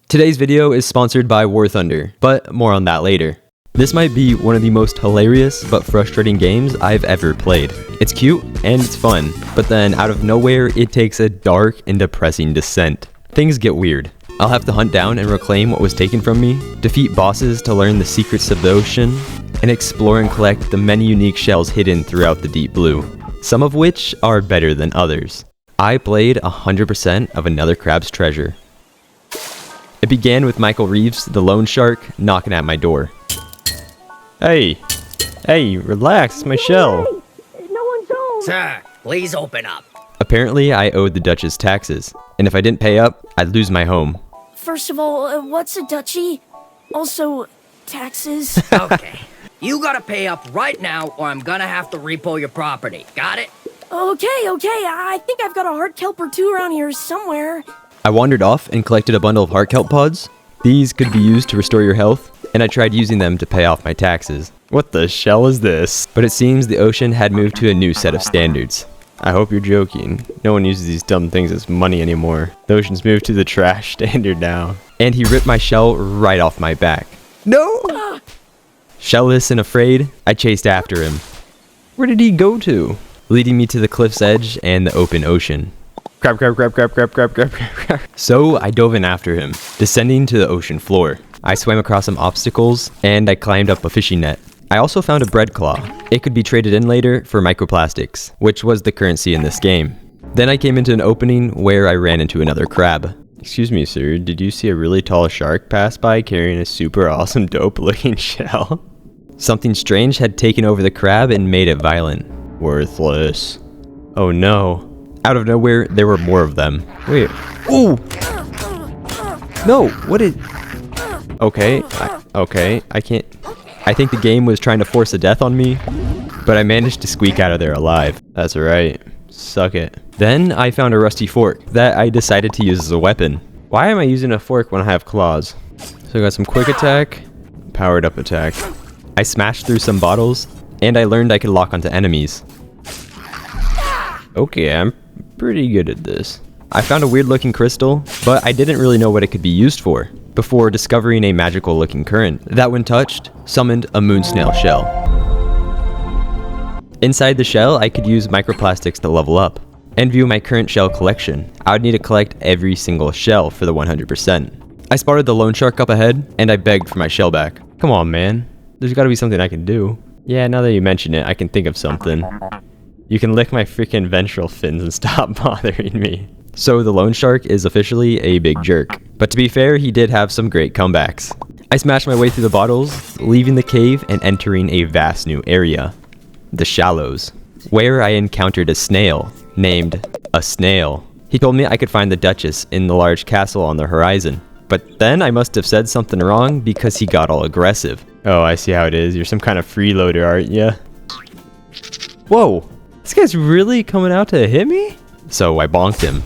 Today's video is sponsored by War Thunder, but more on that later. This might be one of the most hilarious but frustrating games I've ever played. It's cute and it's fun, but then out of nowhere it takes a dark and depressing descent. Things get weird. I'll have to hunt down and reclaim what was taken from me, defeat bosses to learn the secrets of the ocean, and explore and collect the many unique shells hidden throughout the deep blue, some of which are better than others. I played 100% of Another Crab's Treasure. It began with Michael Reeves, the loan shark, knocking at my door. Hey, relax, my shell. No one's home. Sir, please open up. Apparently, I owed the Duchess taxes, and if I didn't pay up, I'd lose my home. First of all, what's a duchy? Also, taxes. Okay. You gotta pay up right now or I'm gonna have to repo your property. Got it? Okay. I think I've got a heart kelp or two around here somewhere. I wandered off and collected a bundle of heart kelp pods. These could be used to restore your health, and I tried using them to pay off my taxes. What the shell is this? But it seems the ocean had moved to a new set of standards. I hope you're joking. No one uses these dumb things as money anymore. The ocean's moved to the trash standard now. And he ripped my shell right off my back. No! Shellless and afraid, I chased after him. Where did he go to? Leading me to the cliff's edge and the open ocean. Crab. So I dove in after him, descending to the ocean floor. I swam across some obstacles, and I climbed up a fishing net. I also found a bread claw. It could be traded in later for microplastics, which was the currency in this game. Then I came into an opening where I ran into another crab. Excuse me, sir, did you see a really tall shark pass by carrying a super awesome dope looking shell? Something strange had taken over the crab and made it violent. Worthless. Oh no. Out of nowhere, there were more of them. Wait. Ooh! No, what is... Okay, I can't... I think the game was trying to force a death on me, but I managed to squeak out of there alive. That's right. Suck it. Then I found a rusty fork that I decided to use as a weapon. Why am I using a fork when I have claws? So I got some quick attack, powered up attack. I smashed through some bottles, and I learned I could lock onto enemies. Okay, I'm pretty good at this. I found a weird looking crystal, but I didn't really know what it could be used for, before discovering a magical looking current that when touched, summoned a moon snail shell. Inside the shell, I could use microplastics to level up, and view my current shell collection. I would need to collect every single shell for the 100%. I spotted the loan shark up ahead, and I begged for my shell back. Come on, man. There's gotta be something I can do. Yeah, now that you mention it, I can think of something. You can lick my freaking ventral fins and stop bothering me. So the loan shark is officially a big jerk. But to be fair, he did have some great comebacks. I smashed my way through the bottles, leaving the cave and entering a vast new area. The Shallows, where I encountered a snail named a snail. He told me I could find the Duchess in the large castle on the horizon. But then I must have said something wrong because he got all aggressive. Oh, I see how it is. You're some kind of freeloader, aren't ya? Whoa! This guy's really coming out to hit me? So I bonked him.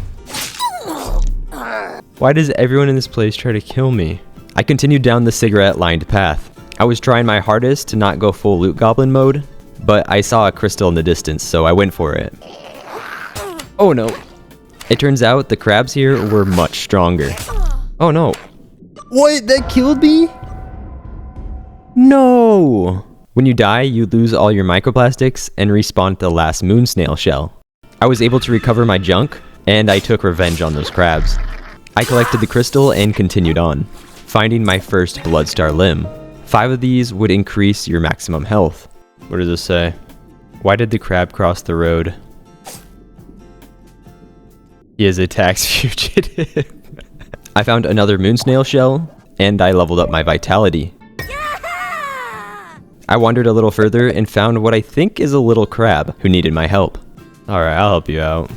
Why does everyone in this place try to kill me? I continued down the cigarette-lined path. I was trying my hardest to not go full loot goblin mode, but I saw a crystal in the distance, so I went for it. Oh no. It turns out the crabs here were much stronger. Oh no. What? That killed me? No! When you die, you lose all your microplastics and respawn the last moon snail shell. I was able to recover my junk, and I took revenge on those crabs. I collected the crystal and continued on, finding my first Bloodstar limb. 5 of these would increase your maximum health. What does this say? Why did the crab cross the road? He is a tax fugitive. I found another moon snail shell, and I leveled up my vitality. I wandered a little further and found what I think is a little crab who needed my help. Alright, I'll help you out.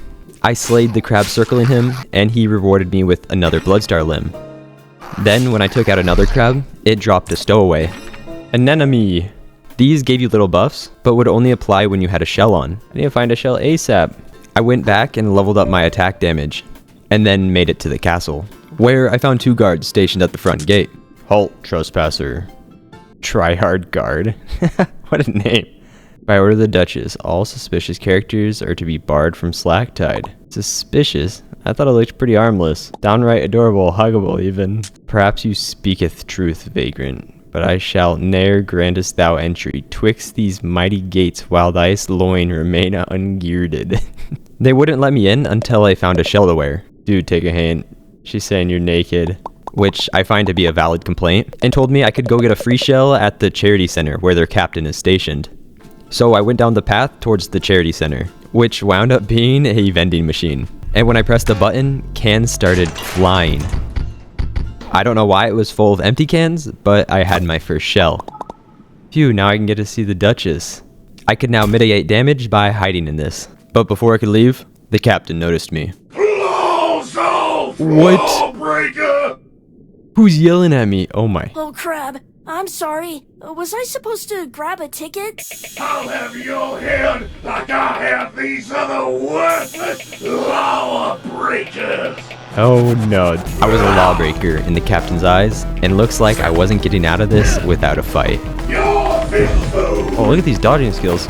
I slayed the crab circling him, and he rewarded me with another Bloodstar limb. Then, when I took out another crab, it dropped a stowaway. Anemone! These gave you little buffs, but would only apply when you had a shell on. I need to find a shell ASAP. I went back and leveled up my attack damage, and then made it to the castle, where I found 2 guards stationed at the front gate. Halt, trespasser. Tryhard guard. What a name. By order of the Duchess, all suspicious characters are to be barred from Slacktide. Suspicious? I thought it looked pretty harmless. Downright adorable, huggable even. Perhaps you speaketh truth, vagrant, but I shall ne'er grantest thou entry twixt these mighty gates while thy loin remain ungirded. They wouldn't let me in until I found a shell to wear. Dude, take a hint. She's saying you're naked, which I find to be a valid complaint, and told me I could go get a free shell at the charity center where their captain is stationed. So I went down the path towards the charity center, which wound up being a vending machine. And when I pressed the button, cans started flying. I don't know why it was full of empty cans, but I had my first shell. Phew, now I can get to see the Duchess. I could now mitigate damage by hiding in this. But before I could leave, the captain noticed me. What? Breaker! Who's yelling at me? Oh my. Oh, Crab. I'm sorry. Was I supposed to grab a ticket? I'll have your head like I have these other worthless lawbreakers. Oh no. I was a lawbreaker in the captain's eyes, and looks like I wasn't getting out of this without a fight. Oh, look at these dodging skills.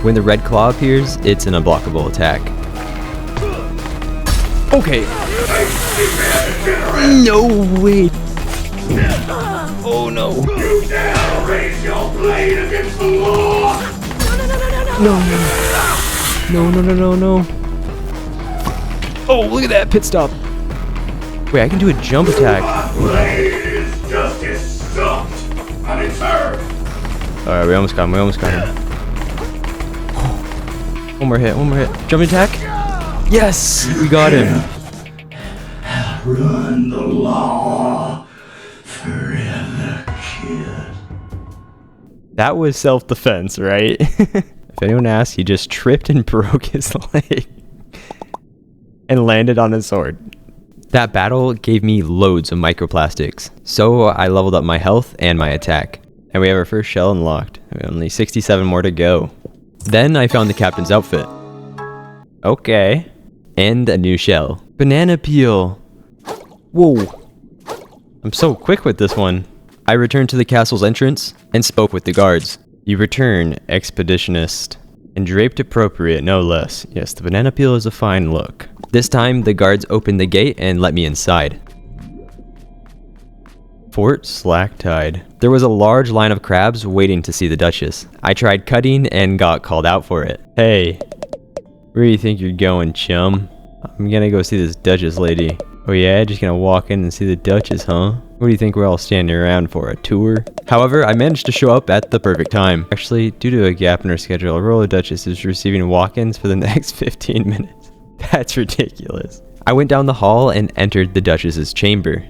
When the red claw appears, it's an unblockable attack. Okay. No way. Oh no. You dare raise your blade against the law? No. Oh, look at that pit stop. Wait, I can do a jump attack. My blade is justice stopped, and it's her. Alright, we almost got him. One more hit. Jump attack. Yes, we got him. Run the law forever, kid. That was self-defense, right? If anyone asks, he just tripped and broke his leg and landed on his sword. That battle gave me loads of microplastics, so I leveled up my health and my attack. And we have our first shell unlocked. Only 67 more to go. Then I found the captain's outfit. Okay. And a new shell. Banana peel. Whoa. I'm so quick with this one. I returned to the castle's entrance and spoke with the guards. You return, expeditionist. And draped appropriate, no less. Yes, the banana peel is a fine look. This time, the guards opened the gate and let me inside. Fort Slacktide. There was a large line of crabs waiting to see the Duchess. I tried cutting and got called out for it. Hey, where do you think you're going, chum? I'm gonna go see this Duchess lady. Oh yeah, just gonna walk in and see the Duchess, huh? What do you think we're all standing around for, a tour? However, I managed to show up at the perfect time. Actually, due to a gap in her schedule, Aurora Duchess is receiving walk-ins for the next 15 minutes. That's ridiculous. I went down the hall and entered the Duchess's chamber.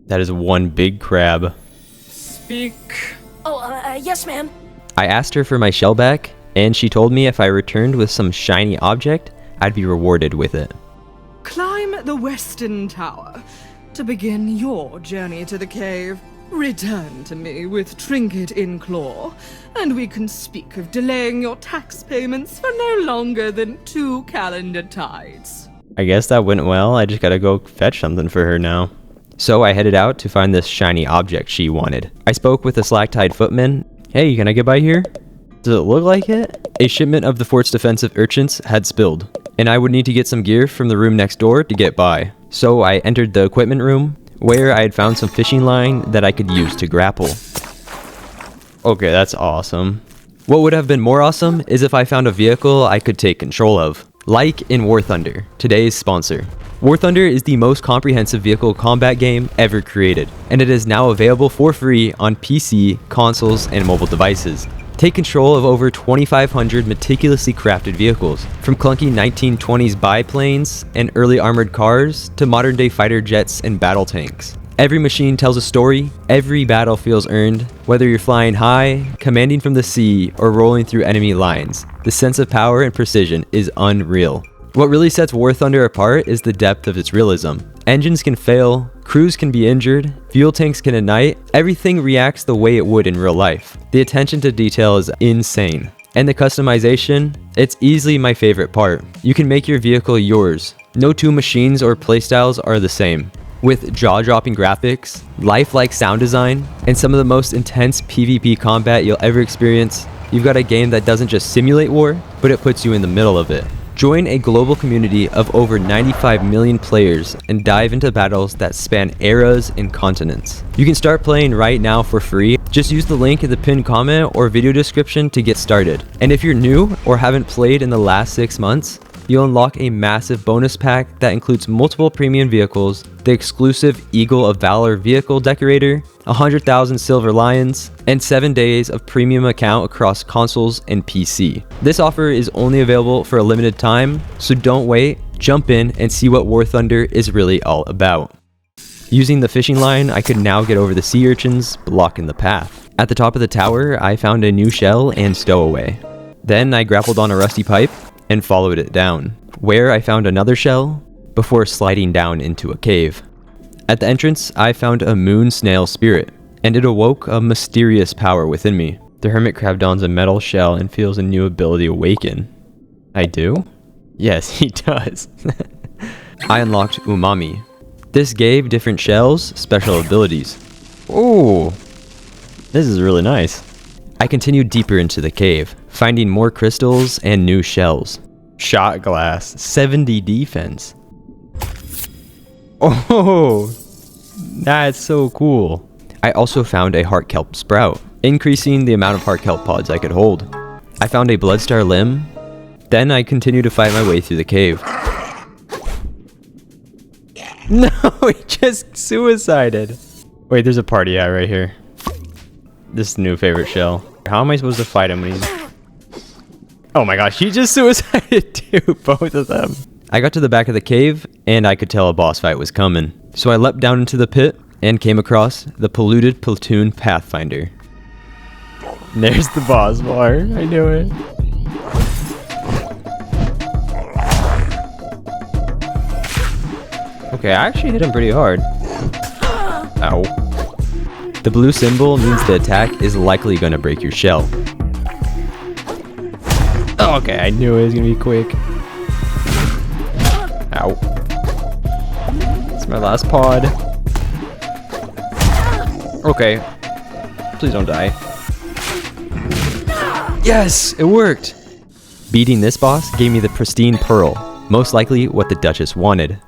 That is one big crab. Speak. Oh, yes, ma'am. I asked her for my shell back, and she told me if I returned with some shiny object, I'd be rewarded with it. Climb the Western Tower to begin your journey to the cave. Return to me with trinket in claw, and we can speak of delaying your tax payments for no longer than 2 calendar tides. I guess that went well. I just gotta go fetch something for her now. So I headed out to find this shiny object she wanted. I spoke with the Slacktide footman. Hey, can I get by here? Does it look like it? A shipment of the fort's defensive urchins had spilled, and I would need to get some gear from the room next door to get by. So I entered the equipment room, where I had found some fishing line that I could use to grapple. Okay, that's awesome. What would have been more awesome is if I found a vehicle I could take control of, like in War Thunder, today's sponsor. War Thunder is the most comprehensive vehicle combat game ever created, and it is now available for free on PC, consoles, and mobile devices. Take control of over 2,500 meticulously crafted vehicles, from clunky 1920s biplanes and early armored cars to modern-day fighter jets and battle tanks. Every machine tells a story, every battle feels earned, whether you're flying high, commanding from the sea, or rolling through enemy lines. The sense of power and precision is unreal. What really sets War Thunder apart is the depth of its realism. Engines can fail, crews can be injured, fuel tanks can ignite, everything reacts the way it would in real life. The attention to detail is insane. And the customization, it's easily my favorite part. You can make your vehicle yours. No two machines or playstyles are the same. With jaw-dropping graphics, lifelike sound design, and some of the most intense PvP combat you'll ever experience, you've got a game that doesn't just simulate war, but it puts you in the middle of it. Join a global community of over 95 million players and dive into battles that span eras and continents. You can start playing right now for free. Just use the link in the pinned comment or video description to get started. And if you're new or haven't played in the last 6 months, you'll unlock a massive bonus pack that includes multiple premium vehicles, the exclusive Eagle of Valor vehicle decorator, 100,000 silver lions, and 7 days of premium account across consoles and PC. This offer is only available for a limited time, so don't wait, jump in and see what War Thunder is really all about. Using the fishing line, I could now get over the sea urchins blocking the path. At the top of the tower, I found a new shell and stowaway. Then I grappled on a rusty pipe and followed it down, where I found another shell before sliding down into a cave. At the entrance, I found a moon snail spirit, and it awoke a mysterious power within me. The hermit crab dons a metal shell and feels a new ability awaken. I do? Yes, he does. I unlocked Umami. This gave different shells special abilities. Ooh, this is really nice. I continued deeper into the cave, finding more crystals and new shells. Shot glass, 70 defense. Oh, that's so cool. I also found a heart kelp sprout, increasing the amount of heart kelp pods I could hold. I found a bloodstar limb. Then I continued to fight my way through the cave. No, he just suicided. Wait, there's a party hat right here. This new favorite shell. How am I supposed to fight him when he's... Oh my gosh, he just suicided too, both of them. I got to the back of the cave, and I could tell a boss fight was coming. So I leapt down into the pit, and came across the polluted platoon Pathfinder. And there's the boss bar, I knew it. Okay, I actually hit him pretty hard. Ow. The blue symbol means the attack is likely going to break your shell. Oh, okay, I knew it was going to be quick. Ow. It's my last pod. Okay. Please don't die. Yes, it worked! Beating this boss gave me the pristine pearl, most likely what the Duchess wanted.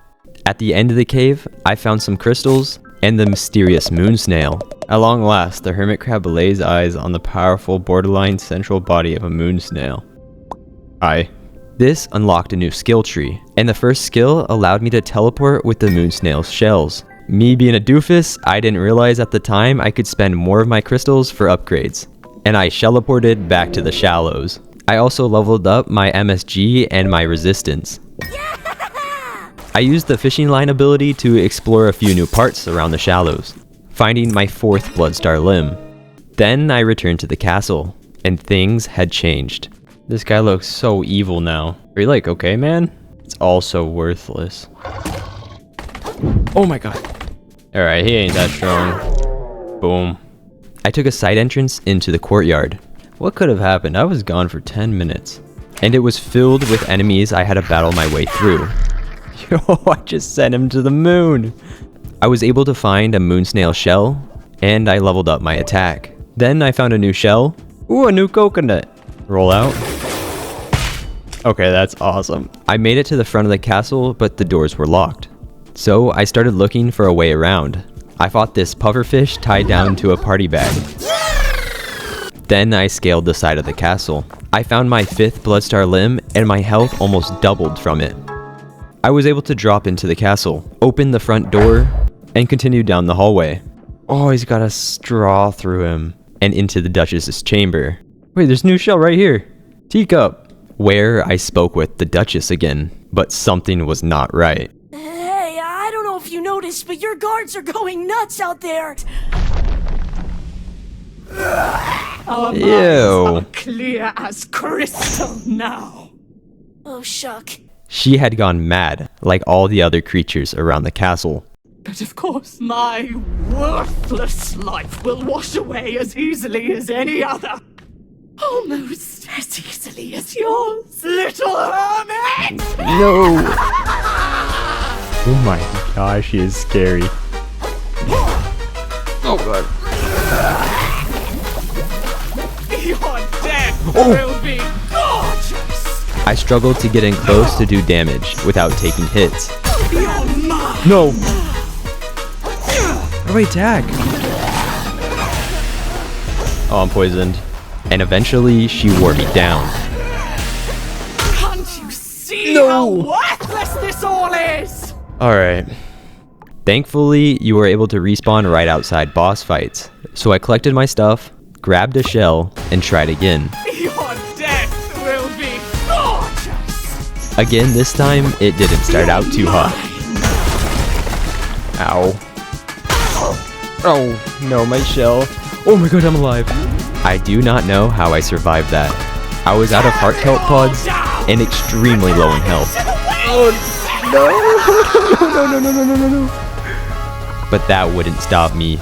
At the end of the cave, I found some crystals and the mysterious moon snail. At long last, the hermit crab lays eyes on the powerful borderline central body of a moon snail. This unlocked a new skill tree, and the first skill allowed me to teleport with the moon snail's shells. Me being a doofus, I didn't realize at the time I could spend more of my crystals for upgrades, and I teleported back to the shallows. I also leveled up my MSG and my resistance. I used the fishing line ability to explore a few new parts around the shallows, finding my 4th bloodstar limb. Then I returned to the castle, and things had changed. This guy looks so evil now. Are you like, okay, man? It's all so worthless. Oh my god. Alright, he ain't that strong. Boom. I took a side entrance into the courtyard. What could have happened? I was gone for 10 minutes. And it was filled with enemies I had to battle my way through. Yo, I just sent him to the moon. I was able to find a moon snail shell, and I leveled up my attack. Then I found a new shell. Ooh, a new coconut. Roll out. Okay, that's awesome. I made it to the front of the castle, but the doors were locked. So I started looking for a way around. I fought this pufferfish tied down to a party bag. Then I scaled the side of the castle. I found my 5th bloodstar limb, and my health almost doubled from it. I was able to drop into the castle, open the front door, and continue down the hallway. Oh, he's got a straw through him, and into the Duchess's chamber. Wait, there's a new shell right here. Teacup. Where I spoke with the Duchess again, but something was not right. Hey, I don't know if you noticed, but your guards are going nuts out there. Our Ew. minds are clear as crystal now. Oh, shuck. She had gone mad, like all the other creatures around the castle. But of course, my worthless life will wash away as easily as any other. Almost as easily as yours, little hermit! No! Oh my gosh, she is scary. Oh god. Your death will be gorgeous! I struggled to get in close to do damage without taking hits. No! How do I attack? Oh, I'm poisoned. And eventually, she wore me down. Can't you see how worthless this all is? Alright. Thankfully, you were able to respawn right outside boss fights. So I collected my stuff, grabbed a shell, and tried again. Your death will be gorgeous. Again, this time, it didn't start out too hot. Ow. Oh, no, my shell. Oh my god, I'm alive. I do not know how I survived that. I was out of heart kelp pods and extremely low in health. No. But that wouldn't stop me.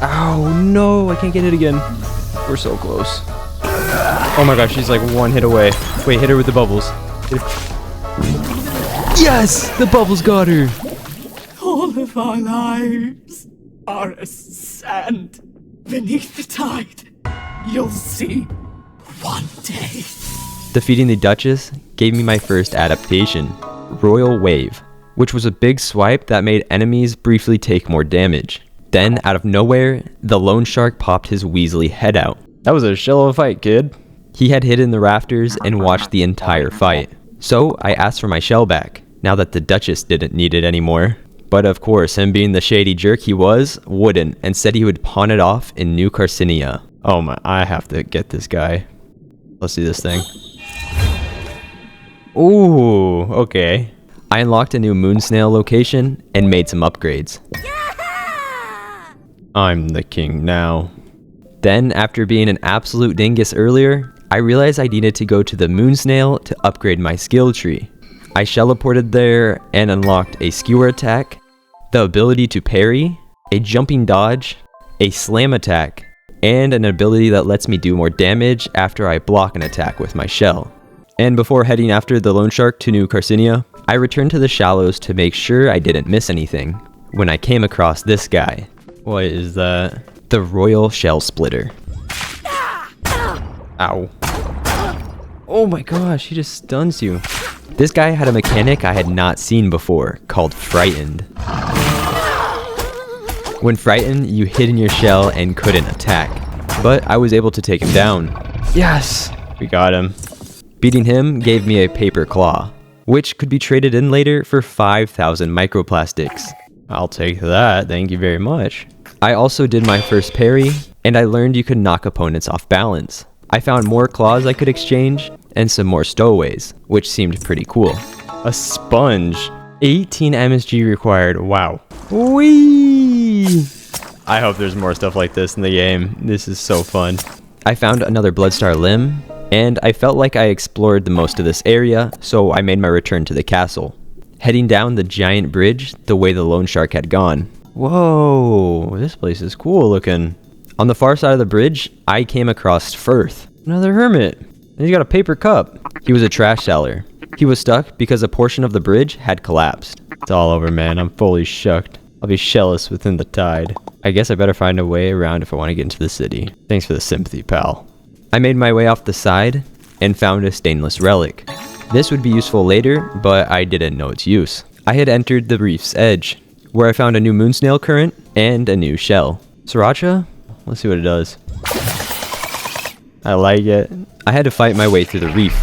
Ow, no, I can't get hit again. We're so close. Oh my gosh, she's like one hit away. Wait, hit her with the bubbles. Yes! The bubbles got her! All of our lives are as sand beneath the tide. You'll see one day. Defeating the Duchess gave me my first adaptation, Royal Wave, which was a big swipe that made enemies briefly take more damage. Then, out of nowhere, the loan shark popped his Weasley head out. That was a shell of a fight, kid. He had hid in the rafters and watched the entire fight. So, I asked for my shell back, now that the Duchess didn't need it anymore. But of course, him being the shady jerk he was, wouldn't, and said he would pawn it off in New Carcinia. Oh my, I have to get this guy. Let's see this thing. Ooh, okay. I unlocked a new Moonsnail location and made some upgrades. I'm the king now. Then, after being an absolute dingus earlier, I realized I needed to go to the Moonsnail to upgrade my skill tree. I teleported there and unlocked a skewer attack, the ability to parry, a jumping dodge, a slam attack, and an ability that lets me do more damage after I block an attack with my shell. And before heading after the loan shark to New Carcinia, I returned to the shallows to make sure I didn't miss anything, when I came across this guy. What is that? The Royal Shell Splitter. Ow. Oh my gosh, he just stuns you. This guy had a mechanic I had not seen before, called Frightened. When frightened, you hid in your shell and couldn't attack. But I was able to take him down. Yes! We got him. Beating him gave me a paper claw, which could be traded in later for 5,000 microplastics. I'll take that, thank you very much. I also did my first parry, and I learned you could knock opponents off balance. I found more claws I could exchange, and some more stowaways, which seemed pretty cool. A sponge. 18 MSG required, wow. Whee! I hope there's more stuff like this in the game. This is so fun. I found another Bloodstar limb, and I felt like I explored the most of this area, so I made my return to the castle. Heading down the giant bridge the way the loan shark had gone. Whoa, this place is cool looking. On the far side of the bridge, I came across Firth, another hermit. And he's got a paper cup. He was a trash seller. He was stuck because a portion of the bridge had collapsed. It's all over, man. I'm fully shucked. I'll be shellless within the tide. I guess I better find a way around if I want to get into the city. Thanks for the sympathy, pal. I made my way off the side and found a stainless relic. This would be useful later, but I didn't know its use. I had entered the reef's edge, where I found a new Moonsnail current and a new shell. Sriracha? Let's see what it does. I like it. I had to fight my way through the reef.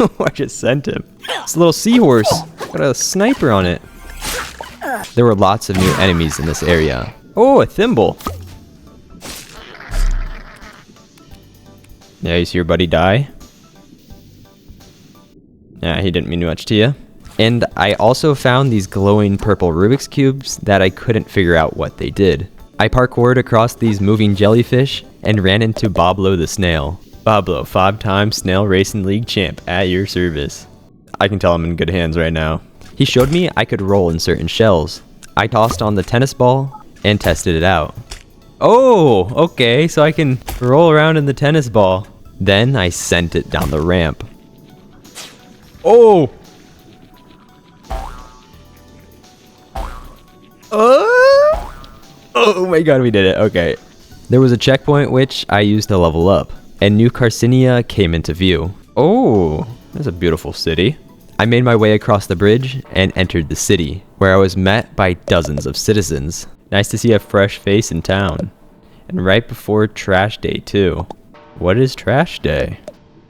Oh, I just sent him. It's a little seahorse. Got a sniper on it. There were lots of new enemies in this area. Oh, a thimble. Yeah, you see your buddy die? Yeah, he didn't mean much to you. And I also found these glowing purple Rubik's Cubes that I couldn't figure out what they did. I parkoured across these moving jellyfish and ran into Boblo the snail. Boblo, 5-time Snail Racing League champ at your service. I can tell I'm in good hands right now. He showed me I could roll in certain shells. I tossed on the tennis ball and tested it out. Oh, okay, so I can roll around in the tennis ball. Then I sent it down the ramp. Oh! Oh my god, we did it. Okay. There was a checkpoint which I used to level up, and New Carcinia came into view. Oh, that's a beautiful city. I made my way across the bridge and entered the city, where I was met by dozens of citizens. Nice to see a fresh face in town. And right before Trash Day, too. What is Trash Day?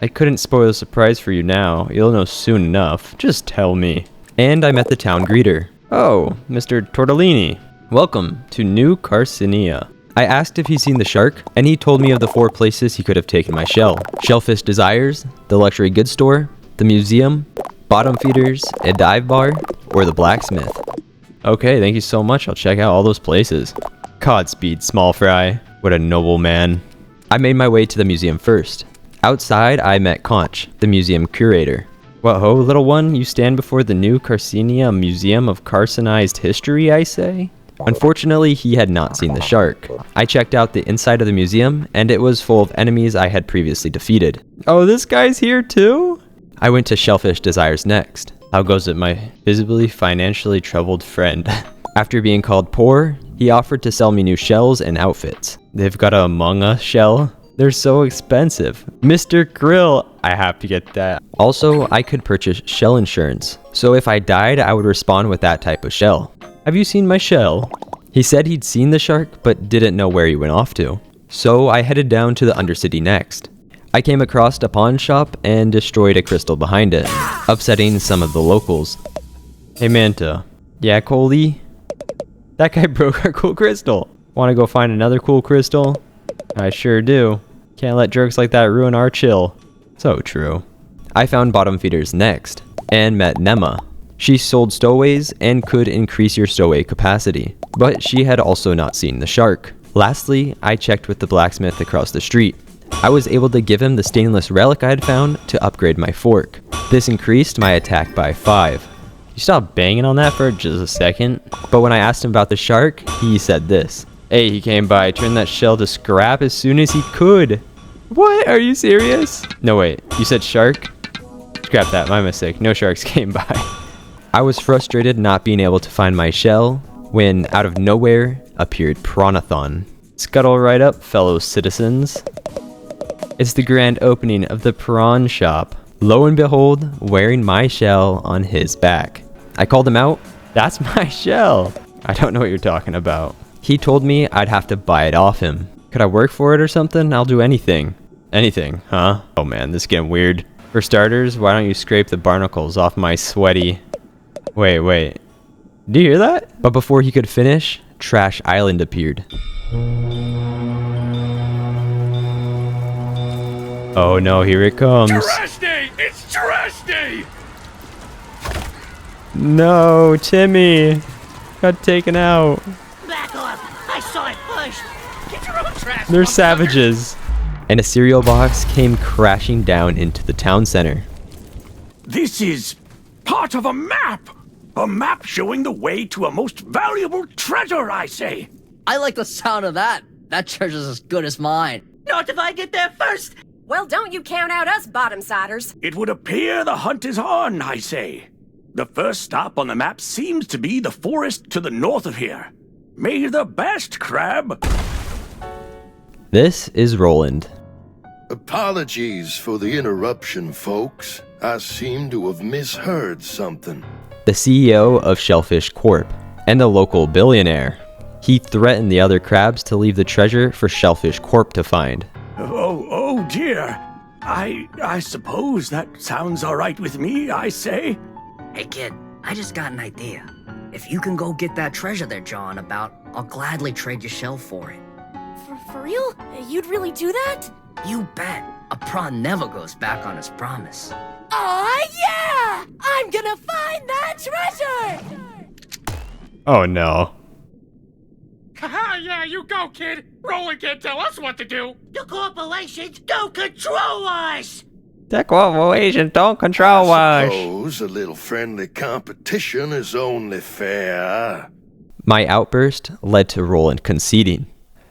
I couldn't spoil the surprise for you now. You'll know soon enough. Just tell me. And I met the town greeter. Oh, Mr. Tortellini. Welcome to New Carcinia. I asked if he's seen the shark, and he told me of the 4 places he could have taken my shell. Shellfish Desires, the luxury goods store, the museum, bottom feeders, a dive bar, or the blacksmith. Okay, thank you so much. I'll check out all those places. Godspeed, small fry. What a noble man. I made my way to the museum first. Outside, I met Conch, the museum curator. What ho, little one, you stand before the New Carcinia Museum of Carcinized History, I say? Unfortunately, he had not seen the shark. I checked out the inside of the museum, and it was full of enemies I had previously defeated. Oh, this guy's here too? I went to Shellfish Desires next. How goes it, my visibly financially troubled friend? After being called poor, he offered to sell me new shells and outfits. They've got a Among Us shell. They're so expensive. Mr. Grill, I have to get that. Also, I could purchase shell insurance. So if I died, I would respawn with that type of shell. Have you seen my shell? He said he'd seen the shark, but didn't know where he went off to. So I headed down to the Undercity next. I came across a pawn shop and destroyed a crystal behind it, upsetting some of the locals. Hey Manta. Yeah, Coley? That guy broke our cool crystal. Wanna go find another cool crystal? I sure do. Can't let jerks like that ruin our chill. So true. I found bottom feeders next, and met Nema. She sold stowaways and could increase your stowaway capacity, but she had also not seen the shark. Lastly, I checked with the blacksmith across the street. I was able to give him the stainless relic I had found to upgrade my fork. This increased my attack by 5. You stop banging on that for just a second? But when I asked him about the shark, he said this. Hey, he came by, turned that shell to scrap as soon as he could. What? Are you serious? No, wait. You said shark? Scrap that, my mistake. No sharks came by. I was frustrated not being able to find my shell when, out of nowhere, appeared Prawn-a-thon. Scuttle right up, fellow citizens. It's the grand opening of the prawn shop. Lo and behold, wearing my shell on his back. I called him out. That's my shell. I don't know what you're talking about. He told me I'd have to buy it off him. Could I work for it or something? I'll do anything. Anything, huh? Oh man, this is getting weird. For starters, why don't you scrape the barnacles off my sweaty... Wait. Do you hear that? But before he could finish, Trash Island appeared. Oh no, here it comes. Trash Day! It's Trash Day! No, Timmy got taken out. Back off! I saw it first! Get your own trash! They're savages. And a cereal box came crashing down into the town center. This is part of a map! A map showing the way to a most valuable treasure, I say! I like the sound of that. That treasure's as good as mine. Not if I get there first! Well, don't you count out us bottom-siders. It would appear the hunt is on, I say. The first stop on the map seems to be the forest to the north of here. May the best, Crab! This is Roland. Apologies for the interruption, folks. I seem to have misheard something. The CEO of Shellfish Corp. And a local billionaire. He threatened the other crabs to leave the treasure for Shellfish Corp to find. Oh dear. I suppose that sounds alright with me, I say. Hey kid, I just got an idea. If you can go get that treasure they're jawing about, I'll gladly trade your shell for it. For real? You'd really do that? You bet. A prawn never goes back on his promise. Aw, yeah! I'm gonna find that treasure! Oh no. Haha, yeah, you go, kid! Roland can't tell us what to do! The corporations don't control us! The corporations don't control I us. suppose a little friendly competition is only fair. My outburst led to Roland conceding.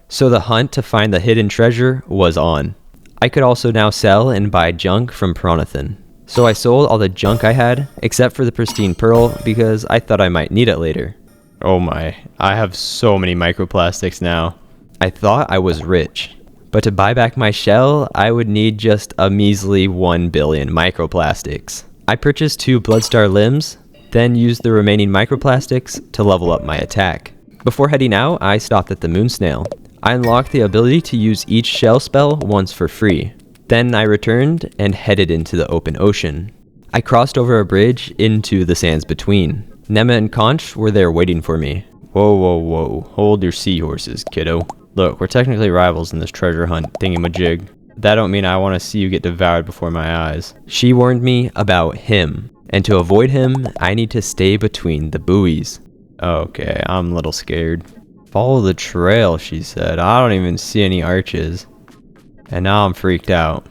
So the hunt to find the hidden treasure was on. I could also now sell and buy junk from Prawn-a-thon. So I sold all the junk I had, except for the pristine pearl, because I thought I might need it later. Oh my, I have so many microplastics now. I thought I was rich. But to buy back my shell, I would need just a measly 1 billion microplastics. I purchased 2 Bloodstar limbs, then used the remaining microplastics to level up my attack. Before heading out, I stopped at the Moon Snail. I unlocked the ability to use each shell spell once for free. Then I returned and headed into the open ocean. I crossed over a bridge into the sands between. Nema and Conch were there waiting for me. Whoa, whoa, whoa. Hold your seahorses, kiddo. Look, we're technically rivals in this treasure hunt thingamajig. That don't mean I want to see you get devoured before my eyes. She warned me about him, and to avoid him, I need to stay between the buoys. Okay, I'm a little scared. Follow the trail, she said. I don't even see any arches. And now I'm freaked out.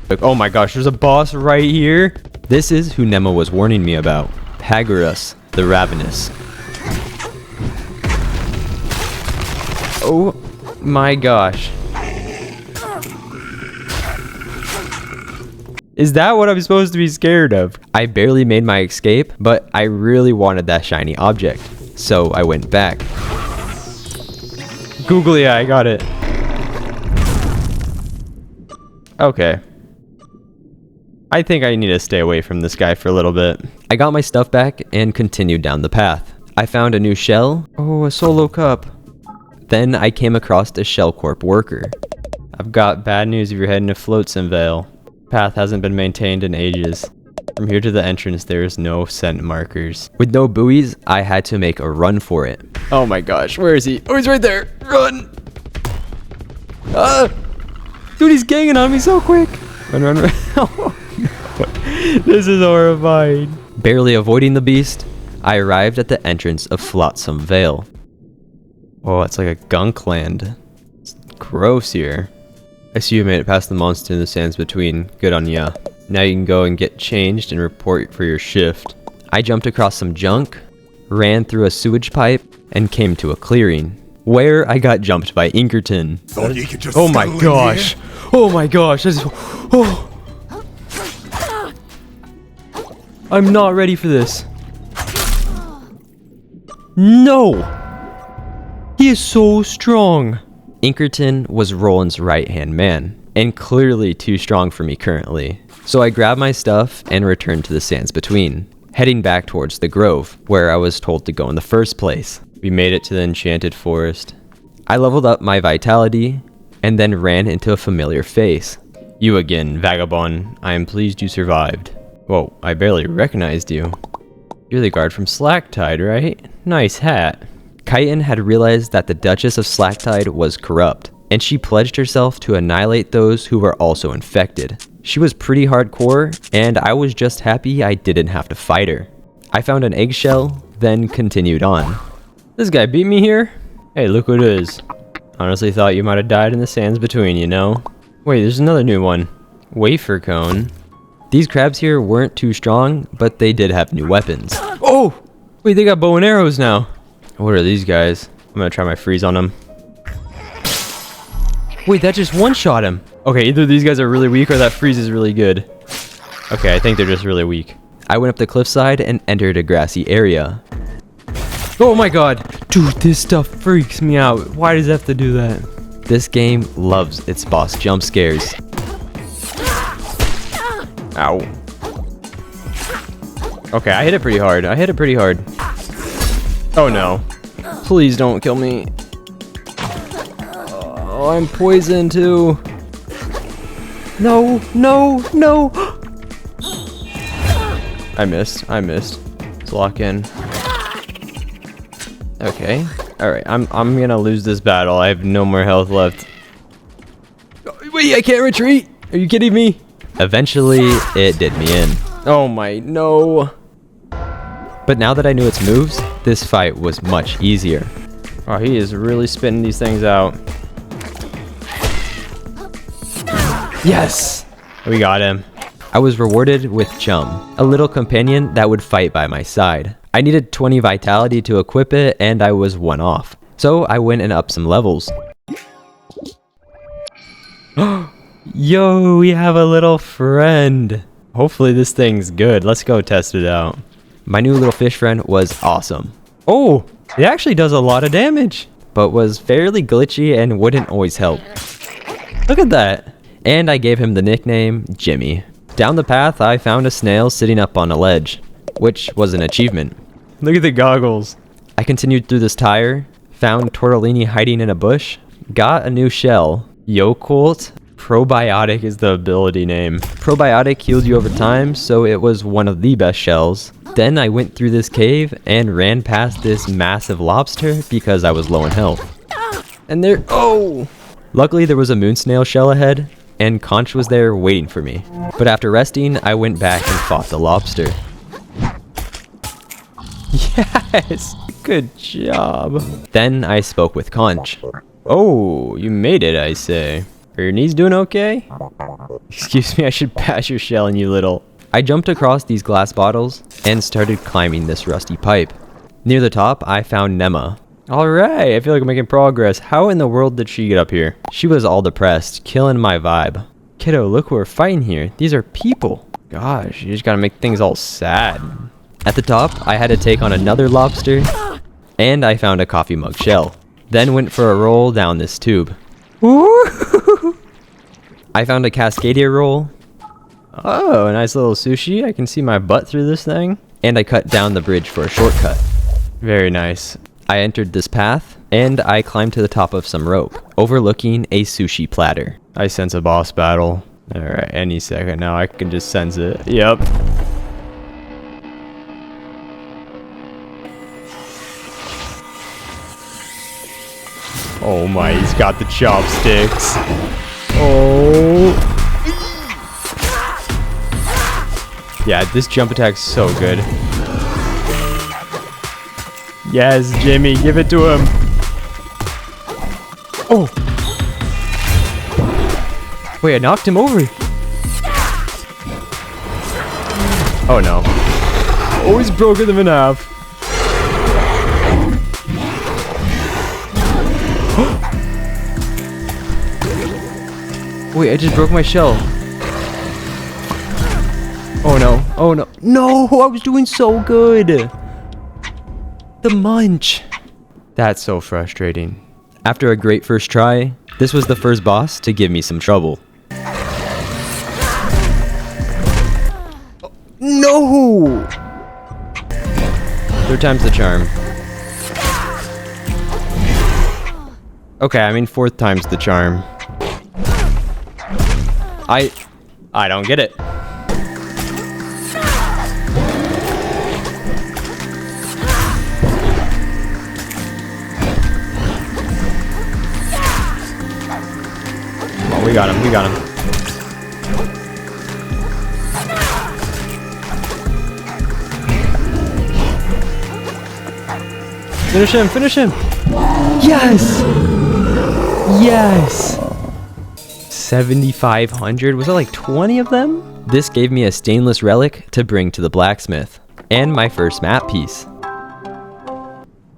Like, oh my gosh, there's a boss right here. This is who Nema was warning me about. Pagurus, the Ravenous. Oh my gosh. Is that what I'm supposed to be scared of? I barely made my escape, but I really wanted that shiny object. So I went back. Googly eye, I got it. Okay. I think I need to stay away from this guy for a little bit. I got my stuff back and continued down the path. I found a new shell. Oh, a solo cup. Then I came across a Shell Corp worker. I've got bad news if you're heading to Flotsam Vale. Path hasn't been maintained in ages. From here to the entrance, there is no scent markers. With no buoys, I had to make a run for it. Oh my gosh, where is he? Oh, he's right there. Run! Ah! Dude, he's ganging on me so quick. Run, run, run. Oh, no. This is horrifying. Barely avoiding the beast, I arrived at the entrance of Flotsam Vale. Oh, it's like a gunk land. It's gross here. I see you made it past the monster in the sands between. Good on ya. Now you can go and get changed and report for your shift. I jumped across some junk, ran through a sewage pipe, and came to a clearing, where I got jumped by Inkerton. Thought you could just Oh my settle in gosh! here? Oh my gosh! This is, oh. I'm not ready for this. No! He is so strong. Inkerton was Roland's right-hand man, and clearly too strong for me currently. So I grabbed my stuff and returned to the sands between, heading back towards the grove, where I was told to go in the first place. We made it to the enchanted forest. I leveled up my vitality, and then ran into a familiar face. You again, vagabond. I am pleased you survived. Whoa, I barely recognized you. You're the guard from Slacktide, right? Nice hat. Chitin had realized that the Duchess of Slacktide was corrupt, and she pledged herself to annihilate those who were also infected. She was pretty hardcore, and I was just happy I didn't have to fight her. I found an eggshell, then continued on. This guy beat me here? Hey, look who it is. Honestly thought you might have died in the sands between, you know? Wait, there's another new one. Wafer cone. These crabs here weren't too strong, but they did have new weapons. Oh! Wait, they got bow and arrows now. What are these guys? I'm gonna try my freeze on them. Wait, that just one-shot him. Okay, either these guys are really weak or that freeze is really good. Okay, I think they're just really weak. I went up the cliffside and entered a grassy area. Oh my god! Dude, this stuff freaks me out. Why does it have to do that? This game loves its boss jump scares. Ow. Okay, I hit it pretty hard. Oh no. Please don't kill me. Oh, I'm poisoned too. No, no, no. I missed. Let's lock in. Okay. Alright, I'm gonna lose this battle. I have no more health left. Wait, I can't retreat! Are you kidding me? Eventually, it did me in. Oh my, no. But now that I knew its moves, this fight was much easier. Oh, he is really spitting these things out. Yes! We got him. I was rewarded with Chum, a little companion that would fight by my side. I needed 20 vitality to equip it, and I was one off. So I went and upped some levels. Yo, we have a little friend. Hopefully this thing's good. Let's go test it out. My new little fish friend was awesome. Oh, it actually does a lot of damage, but was fairly glitchy and wouldn't always help. Look at that. And I gave him the nickname Jimmy. Down the path, I found a snail sitting up on a ledge, which was an achievement. Look at the goggles. I continued through this tire, found Tortellini hiding in a bush, got a new shell. Yokult Probiotic is the ability name. Probiotic healed you over time, so it was one of the best shells. Then I went through this cave and ran past this massive lobster because I was low in health. And there, oh! Luckily there was a moon snail shell ahead, and Conch was there waiting for me. But after resting, I went back and fought the lobster. Yes! Good job. Then I spoke with Conch. Oh, you made it, I say. Are your knees doing okay? Excuse me, I should pass your shell in you little. I jumped across these glass bottles and started climbing this rusty pipe. Near the top, I found Nema. Alright, I feel like I'm making progress. How in the world did she get up here? She was all depressed, killing my vibe. Kiddo, look who we're fighting here. These are people. Gosh, you just gotta make things all sad. At the top, I had to take on another lobster, and I found a coffee mug shell. Then went for a roll down this tube. Ooh. I found a Cascadia roll. Oh, a nice little sushi. I can see my butt through this thing. And I cut down the bridge for a shortcut. Very nice. I entered this path, and I climbed to the top of some rope, overlooking a sushi platter. I sense a boss battle. Alright, any second now. I can just sense it. Yep. Oh my, he's got the chopsticks. Oh. Yeah, this jump attack's so good. Yes, Jimmy, give it to him. Oh. Wait, I knocked him over. Oh no. Oh, he's broken them in half. Wait, I just broke my shell. Oh no, oh no. No, I was doing so good. The munch. That's so frustrating. After a great first try, this was the first boss to give me some trouble. No! Third time's the charm. Okay, I mean fourth time's the charm. I don't get it. Oh, we got him, we got him. Finish him, finish him! Yes! Yes! 7,500? Was it like 20 of them? This gave me a stainless relic to bring to the blacksmith, and my first map piece.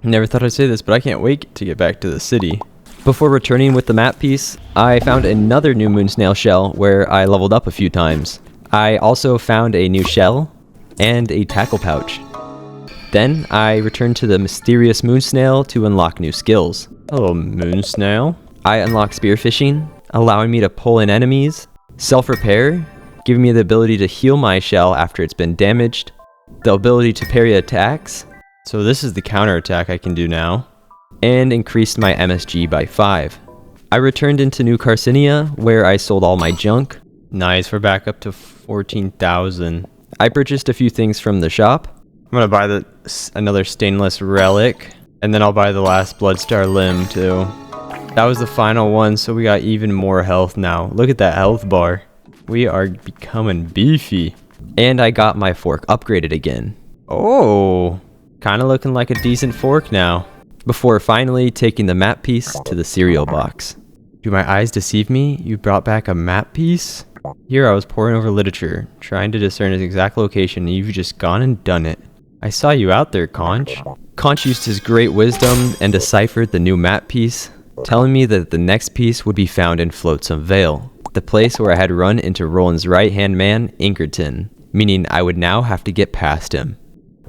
Never thought I'd say this, but I can't wait to get back to the city. Before returning with the map piece, I found another new moon snail shell where I leveled up a few times. I also found a new shell and a tackle pouch. Then I returned to the mysterious moon snail to unlock new skills. Hello, moon snail. I unlocked spearfishing, allowing me to pull in enemies, self-repair, giving me the ability to heal my shell after it's been damaged, the ability to parry attacks, so this is the counter attack I can do now, and increased my MSG by 5. I returned into New Carcinia, where I sold all my junk. Nice, we're back up to 14,000. I purchased a few things from the shop. I'm gonna buy another stainless relic, and then I'll buy the last Bloodstar limb too. That was the final one, so we got even more health now. Look at that health bar. We are becoming beefy. And I got my fork upgraded again. Oh, kind of looking like a decent fork now. Before finally taking the map piece to the cereal box. Do my eyes deceive me? You brought back a map piece? Here I was poring over literature, trying to discern its exact location, and you've just gone and done it. I saw you out there, Conch. Conch used his great wisdom and deciphered the new map piece, telling me that the next piece would be found in Flotsam Vale, the place where I had run into Roland's right-hand man, Inkerton, meaning I would now have to get past him.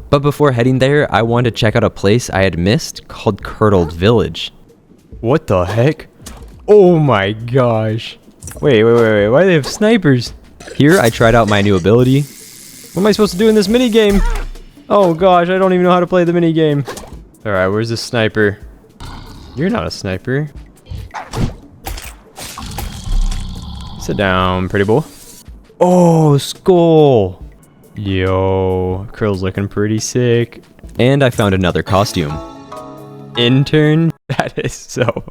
But before heading there, I wanted to check out a place I had missed called Curdled Village. What the heck? Oh my gosh. Wait. Why do they have snipers? Here, I tried out my new ability. What am I supposed to do in this minigame? Oh gosh, I don't even know how to play the minigame. Alright, where's the sniper? You're not a sniper. Sit down, pretty boy. Oh, skull. Yo, Krill's looking pretty sick. And I found another costume. Intern? That is so...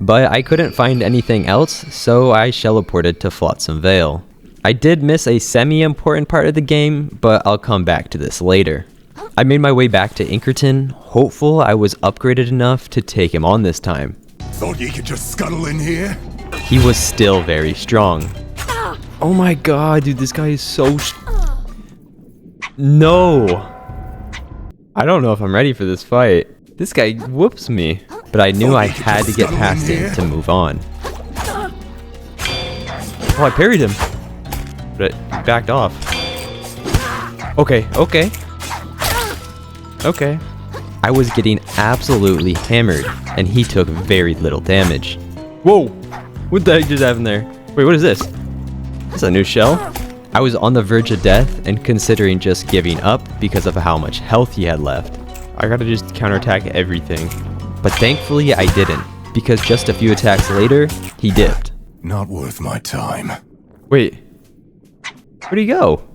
But I couldn't find anything else, so I teleported to Flotsam Vale. I did miss a semi-important part of the game, but I'll come back to this later. I made my way back to Inkerton, hopeful I was upgraded enough to take him on this time. Thought you could just scuttle in here? He was still very strong. Oh my god, dude, this guy is so... No! I don't know if I'm ready for this fight. This guy whoops me. But I knew I had to get past him to move on. Oh, I parried him. But it backed off. Okay. I was getting absolutely hammered, and he took very little damage. Whoa! What the heck just happened there? Wait, what is this? This is a new shell? I was on the verge of death and considering just giving up because of how much health he had left. I gotta just counterattack everything. But thankfully I didn't, because just a few attacks later, he dipped. Not worth my time. Wait. Where'd he go?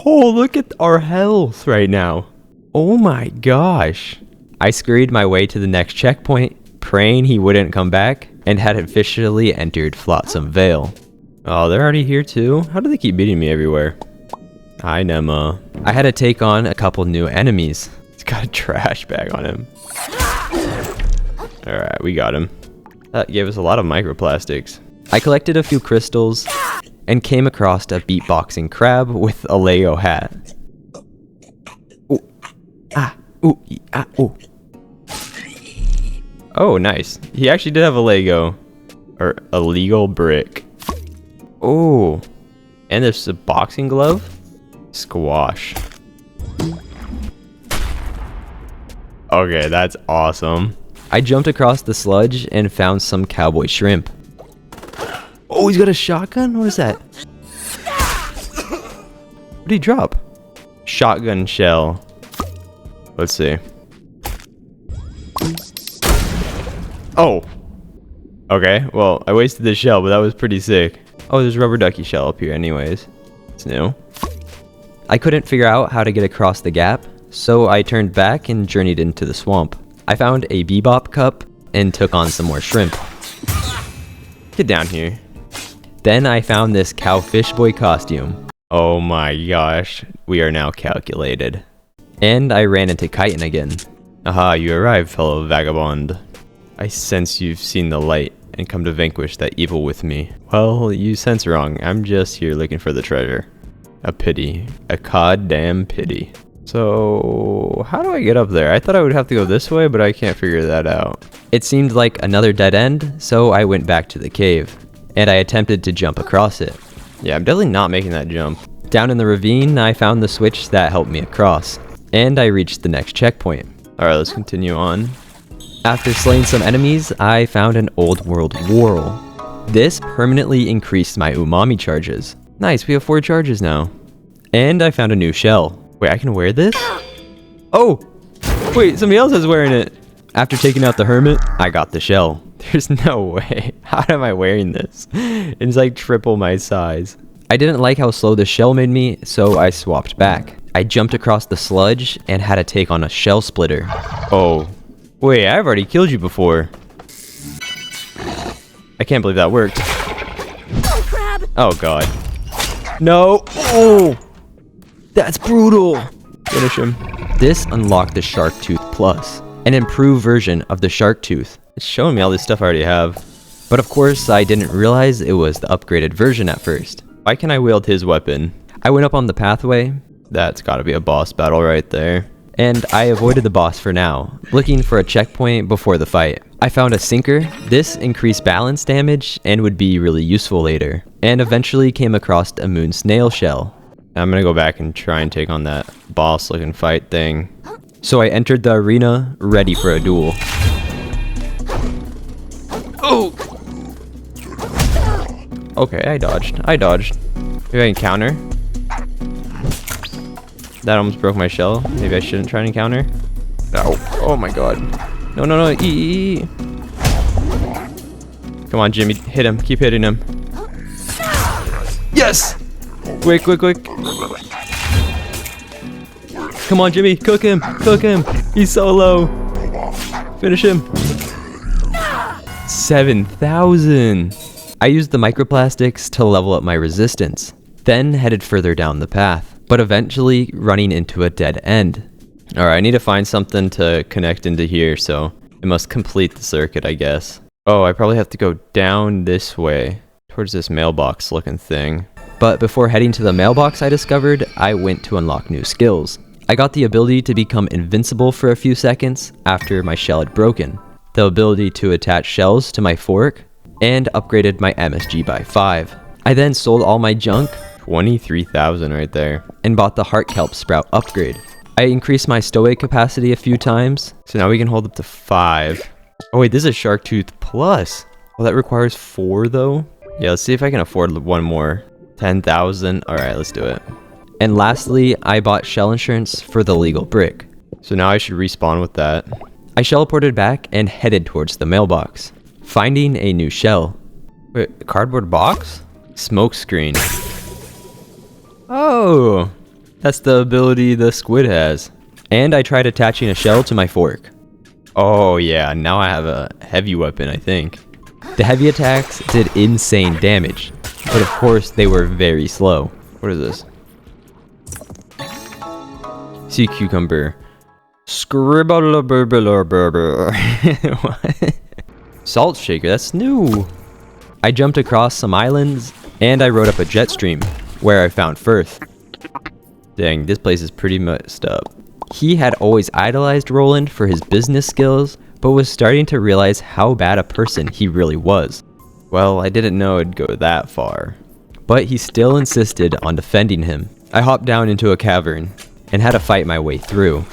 Oh, look at our health right now. Oh my gosh. I scurried my way to the next checkpoint, praying he wouldn't come back, and had officially entered Flotsam Vale. Oh, they're already here too? How do they keep beating me everywhere? Hi, Nema. I had to take on a couple new enemies. He's got a trash bag on him. Alright, we got him. That gave us a lot of microplastics. I collected a few crystals and came across a beatboxing crab with a Lego hat. Ooh. Ah. Ooh. Ah. Ooh. Oh, nice. He actually did have a Lego. Or a legal brick. Oh. And there's a boxing glove. Squash. Okay, that's awesome. I jumped across the sludge and found some cowboy shrimp. Oh, he's got a shotgun? What is that? What did he drop? Shotgun shell. Let's see. Oh. Okay, well, I wasted the shell, but that was pretty sick. Oh, there's a rubber ducky shell up here anyways. It's new. I couldn't figure out how to get across the gap, so I turned back and journeyed into the swamp. I found a bebop cup and took on some more shrimp. Get down here. Then I found this cowfish boy costume. Oh my gosh, we are now calculated. And I ran into Chitin again. Aha, you arrived, fellow vagabond. I sense you've seen the light and come to vanquish that evil with me. Well, you sense wrong. I'm just here looking for the treasure. A pity. A goddamn pity. So, how do I get up there? I thought I would have to go this way, but I can't figure that out. It seemed like another dead end, so I went back to the cave, and I attempted to jump across it. Yeah, I'm definitely not making that jump. Down in the ravine, I found the switch that helped me across, and I reached the next checkpoint. Alright, let's continue on. After slaying some enemies, I found an old world whorl. This permanently increased my umami charges. Nice, we have 4 charges now. And I found a new shell. Wait, I can wear this? Oh! Wait, somebody else is wearing it! After taking out the hermit, I got the shell. There's no way. How am I wearing this? It's like triple my size. I didn't like how slow the shell made me, so I swapped back. I jumped across the sludge and had to take on a shell splitter. Oh. Wait, I've already killed you before. I can't believe that worked. Oh, crab! Oh god. No! Oh! That's brutal! Finish him. This unlocked the Shark Tooth Plus, an improved version of the Shark Tooth. It's showing me all this stuff I already have. But of course, I didn't realize it was the upgraded version at first. Why can I wield his weapon? I went up on the pathway. That's gotta be a boss battle right there. And I avoided the boss for now, looking for a checkpoint before the fight. I found a sinker. This increased balance damage and would be really useful later. And eventually came across a moon snail shell. I'm gonna go back and try and take on that boss looking fight thing. So I entered the arena, ready for a duel. Oh! Okay, I dodged. Maybe I can counter. That almost broke my shell. Maybe I shouldn't try and counter. Oh my god. No. Come on, Jimmy. Hit him. Keep hitting him. Yes! Quick. Come on, Jimmy. Cook him. He's so low. Finish him. 7,000. I used the microplastics to level up my resistance, then headed further down the path, but eventually running into a dead end. Alright, I need to find something to connect into here, so I must complete the circuit, I guess. Oh, I probably have to go down this way, towards this mailbox looking thing. But before heading to the mailbox I discovered, I went to unlock new skills. I got the ability to become invincible for a few seconds after my shell had broken, the ability to attach shells to my fork, and upgraded my MSG by 5. I then sold all my junk, 23,000 right there, and bought the Heart Kelp Sprout upgrade. I increased my stowaway capacity a few times, so now we can hold up to 5. Oh wait, this is a Shark Tooth Plus. Well, that requires 4 though. Yeah, let's see if I can afford one more. 10,000. Alright, let's do it. And lastly, I bought shell insurance for the legal brick. So now I should respawn with that. I teleported back and headed towards the mailbox, finding a new shell. Wait, a cardboard box? Smoke screen. Oh, that's the ability the squid has. And I tried attaching a shell to my fork. Oh yeah, now I have a heavy weapon, I think. The heavy attacks did insane damage, but of course they were very slow. What is this? Sea cucumber. Scribbler. Salt shaker, that's new. I jumped across some islands and I rode up a jet stream where I found Firth. Dang, this place is pretty messed up. He had always idolized Roland for his business skills, but was starting to realize how bad a person he really was. Well, I didn't know it'd go that far. But he still insisted on defending him. I hopped down into a cavern and had to fight my way through,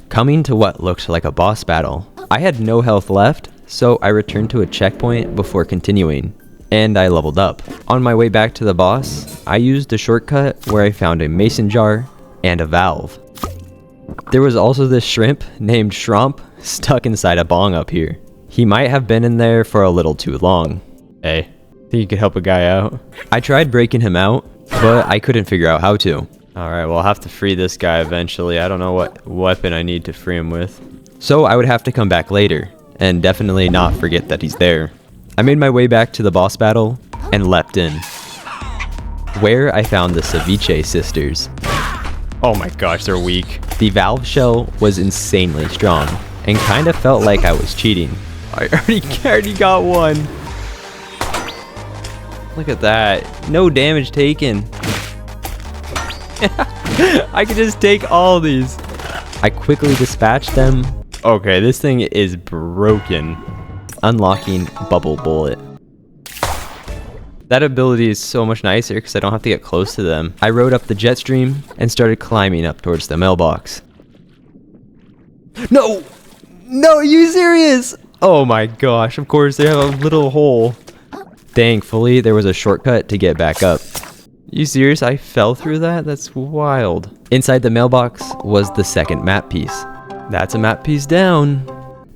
coming to what looked like a boss battle. I had no health left, so I returned to a checkpoint before continuing, and I leveled up. On my way back to the boss, I used a shortcut where I found a mason jar and a valve. There was also this shrimp named Shromp stuck inside a bong up here. He might have been in there for a little too long. Hey, think you could help a guy out? I tried breaking him out, but I couldn't figure out how to. Alright, well I'll have to free this guy eventually. I don't know what weapon I need to free him with. So I would have to come back later, and definitely not forget that he's there. I made my way back to the boss battle, and leapt in, where I found the Ceviche sisters. Oh my gosh, they're weak. The valve shell was insanely strong, and kinda felt like I was cheating. I already got one. Look at that, no damage taken. I can just take all these. I quickly dispatched them. Okay, this thing is broken. Unlocking Bubble Bullet. That ability is so much nicer because I don't have to get close to them. I rode up the jet stream and started climbing up towards the mailbox. No! No, are you serious? Oh my gosh, of course they have a little hole. Thankfully, there was a shortcut to get back up. You serious? I fell through that? That's wild. Inside the mailbox was the second map piece. That's a map piece down.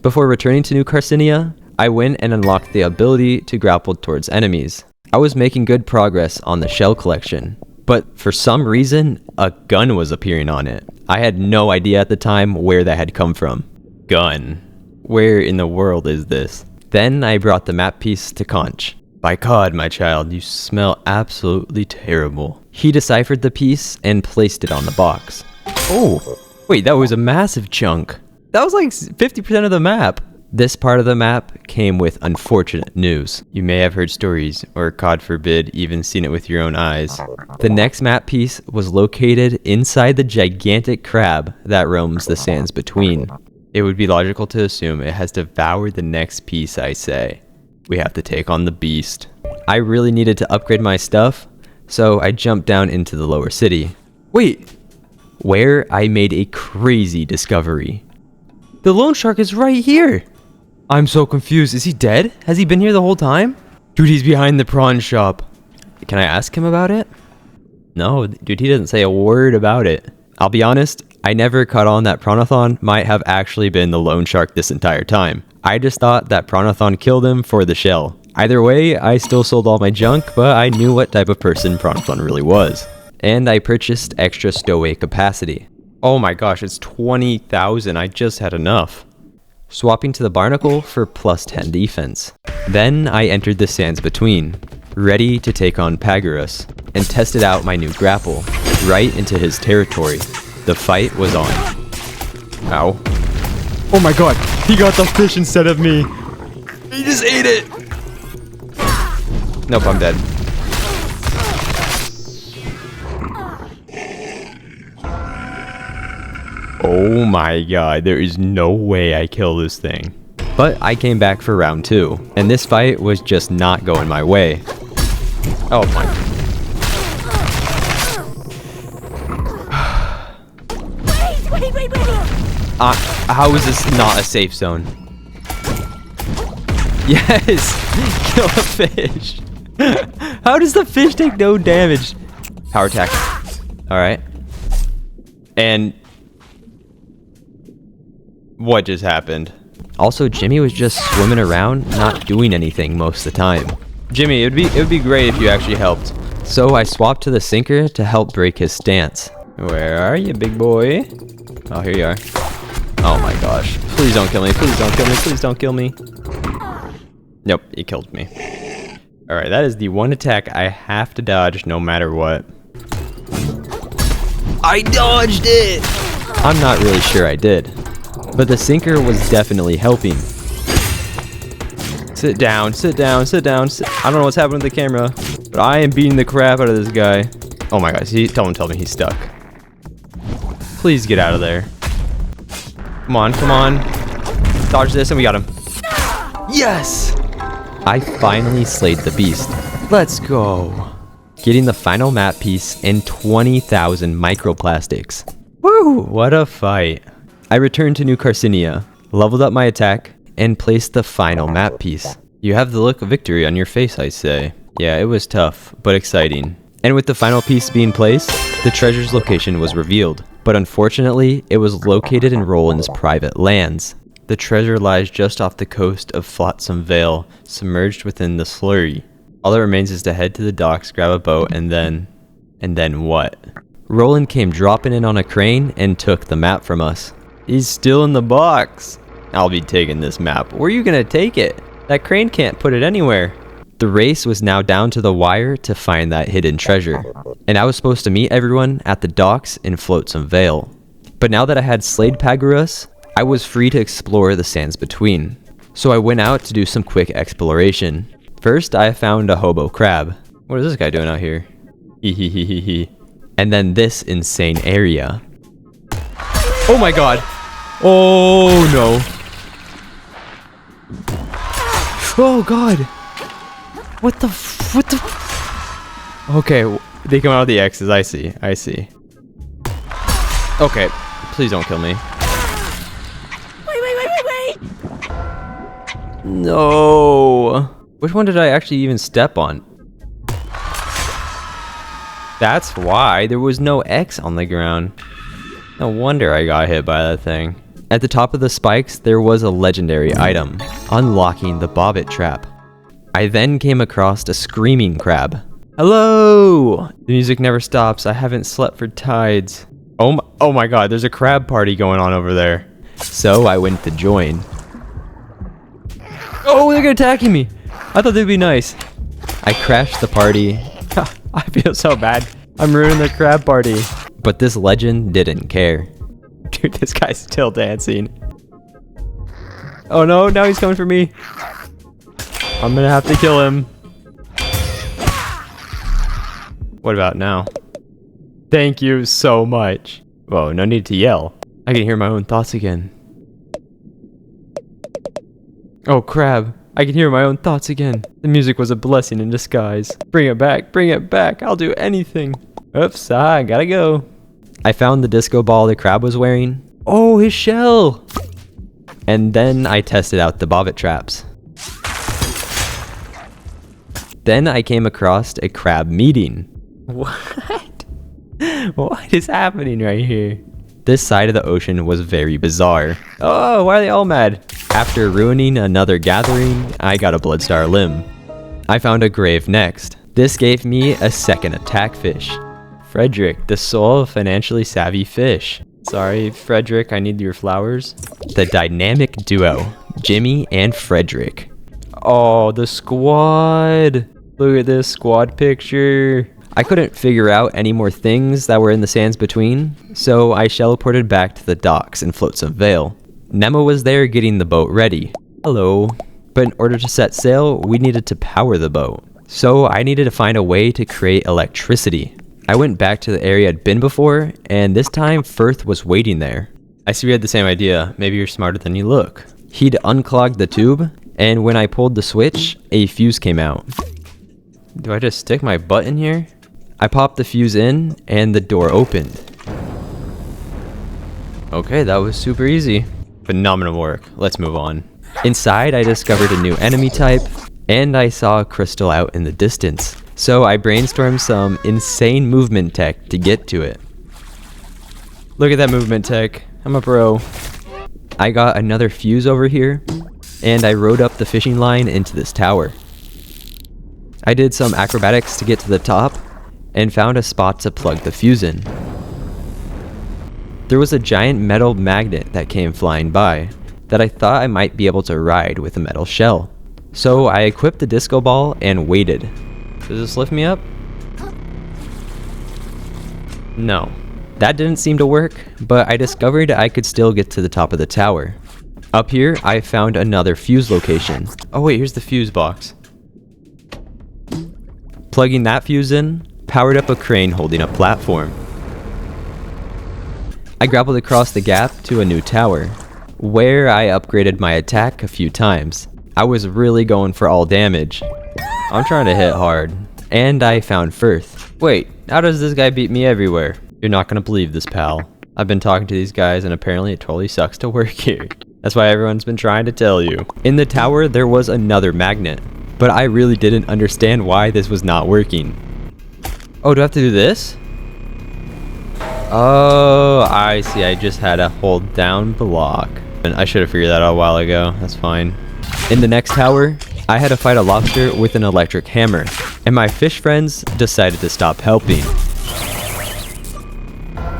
Before returning to New Carcinia, I went and unlocked the ability to grapple towards enemies. I was making good progress on the shell collection, but for some reason, a gun was appearing on it. I had no idea at the time where that had come from. Gun. Where in the world is this? Then I brought the map piece to Conch. By God, my child, you smell absolutely terrible. He deciphered the piece and placed it on the box. Oh, wait, that was a massive chunk. That was like 50% of the map. This part of the map came with unfortunate news. You may have heard stories, or God forbid, even seen it with your own eyes. The next map piece was located inside the gigantic crab that roams the sands between. It would be logical to assume it has devoured the next piece, I say. We have to take on the beast. I really needed to upgrade my stuff, so I jumped down into the lower city. Wait, where I made a crazy discovery. The loan shark is right here. I'm so confused. Is he dead? Has he been here the whole time? Dude, he's behind the prawn shop. Can I ask him about it? No, dude, he doesn't say a word about it. I'll be honest, I never caught on that Pronathon might have actually been the loan shark this entire time. I just thought that Pronathon killed him for the shell. Either way, I still sold all my junk, but I knew what type of person Pronathon really was. And I purchased extra stowaway capacity. Oh my gosh, it's 20,000. I just had enough. Swapping to the Barnacle for plus 10 defense. Then I entered the Sands Between, ready to take on Pagurus, and tested out my new grapple, right into his territory. The fight was on. Ow. Oh my god, he got the fish instead of me. He just ate it. Nope, I'm dead. Oh my god, there is no way I kill this thing. But I came back for round 2, and this fight was just not going my way. Oh my. Wait. How is this not a safe zone? Yes! Kill a fish! How does the fish take no damage? Power attack. Alright. And what just happened? Also, Jimmy was just swimming around, not doing anything most of the time. Jimmy, it would be great if you actually helped. So I swapped to the sinker to help break his stance. Where are you, big boy? Oh, here you are. Oh my gosh. Please don't kill me. Please don't kill me. Please don't kill me. Nope, he killed me. Alright, that is the one attack I have to dodge no matter what. I dodged it! I'm not really sure I did. But the sinker was definitely helping. Sit down, sit down, sit down. I don't know what's happening with the camera, but I am beating the crap out of this guy. Oh my gosh, tell me he's stuck. Please get out of there. Come on, come on. Dodge this and we got him. Yes! I finally slayed the beast. Let's go. Getting the final map piece and 20,000 microplastics. Woo! What a fight. I returned to New Carcinia, leveled up my attack, and placed the final map piece. You have the look of victory on your face, I say. Yeah, it was tough, but exciting. And with the final piece being placed, the treasure's location was revealed. But unfortunately, it was located in Roland's private lands. The treasure lies just off the coast of Flotsam Vale, submerged within the slurry. All that remains is to head to the docks, grab a boat, and then what? Roland came dropping in on a crane and took the map from us. He's still in the box. I'll be taking this map. Where are you gonna take it? That crane can't put it anywhere. The race was now down to the wire to find that hidden treasure. And I was supposed to meet everyone at the docks in Flotsam Vale. But now that I had slayed Pagurus, I was free to explore the Sands Between. So I went out to do some quick exploration. First, I found a hobo crab. What is this guy doing out here? Hehehehe. And then this insane area. Oh my god! Oh no! Oh god! What the? Okay, they come out of the X's. I see. Okay, please don't kill me. Wait. No. Which one did I actually even step on? That's why there was no X on the ground. No wonder I got hit by that thing. At the top of the spikes, there was a legendary item, unlocking the Bobbit trap. I then came across a screaming crab. Hello! The music never stops. I haven't slept for tides. Oh my god, there's a crab party going on over there. So I went to join. Oh, they're attacking me. I thought they'd be nice. I crashed the party. I feel so bad. I'm ruining the crab party. But this legend didn't care. Dude, this guy's still dancing. Oh no, now he's coming for me. I'm gonna have to kill him. What about now? Thank you so much. Whoa, no need to yell. I can hear my own thoughts again. Oh crab, I can hear my own thoughts again. The music was a blessing in disguise. Bring it back, I'll do anything. Oops, I gotta go. I found the disco ball the crab was wearing. Oh, his shell! And then I tested out the bobbit traps. Then I came across a crab meeting. What? What is happening right here? This side of the ocean was very bizarre. Oh, why are they all mad? After ruining another gathering, I got a Bloodstar limb. I found a grave next. This gave me a second attack fish. Frederick, the soul of financially savvy fish. Sorry, Frederick, I need your flowers. The dynamic duo, Jimmy and Frederick. Oh, the squad. Look at this squad picture. I couldn't figure out any more things that were in the sands between, so I teleported back to the docks in Flotsam Vale. Nemo was there getting the boat ready. Hello. But in order to set sail, we needed to power the boat. So I needed to find a way to create electricity. I went back to the area I'd been before, and this time Firth was waiting there. I see we had the same idea. Maybe you're smarter than you look. He'd unclogged the tube, and when I pulled the switch, a fuse came out. Do I just stick my butt in here? I popped the fuse in, and the door opened. Okay, that was super easy. Phenomenal work. Let's move on. Inside, I discovered a new enemy type, and I saw a crystal out in the distance. So I brainstormed some insane movement tech to get to it. Look at that movement tech. I'm a pro. I got another fuse over here, and I rode up the fishing line into this tower. I did some acrobatics to get to the top, and found a spot to plug the fuse in. There was a giant metal magnet that came flying by that I thought I might be able to ride with a metal shell. So I equipped the disco ball and waited. Does this lift me up? No. That didn't seem to work, but I discovered I could still get to the top of the tower. Up here, I found another fuse location. Oh wait, here's the fuse box. Plugging that fuse in, powered up a crane holding a platform. I grappled across the gap to a new tower, where I upgraded my attack a few times. I was really going for all damage. I'm trying to hit hard. And I found Firth. Wait, how does this guy beat me everywhere? You're not gonna believe this, pal. I've been talking to these guys and apparently it totally sucks to work here. That's why everyone's been trying to tell you. In the tower, there was another magnet, but I really didn't understand why this was not working. Oh, do I have to do this? Oh, I see. I just had to hold down block. And I should have figured that out a while ago. That's fine. In the next tower, I had to fight a lobster with an electric hammer, and my fish friends decided to stop helping.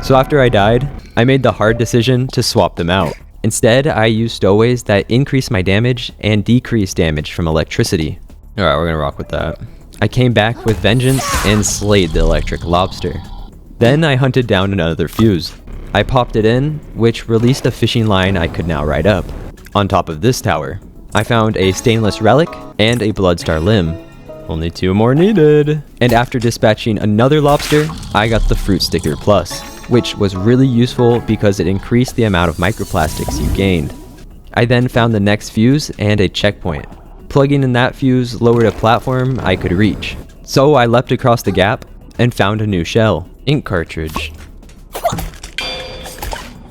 So after I died, I made the hard decision to swap them out. Instead, I used stowaways that increase my damage and decrease damage from electricity. Alright, we're gonna rock with that. I came back with vengeance and slayed the electric lobster. Then I hunted down another fuse. I popped it in, which released a fishing line I could now ride up. On top of this tower, I found a stainless relic and a Bloodstar limb. Only 2 more needed. And after dispatching another lobster, I got the Fruit Sticker Plus, which was really useful because it increased the amount of microplastics you gained. I then found the next fuse and a checkpoint. Plugging in that fuse lowered a platform I could reach. So I leapt across the gap and found a new shell. Ink cartridge.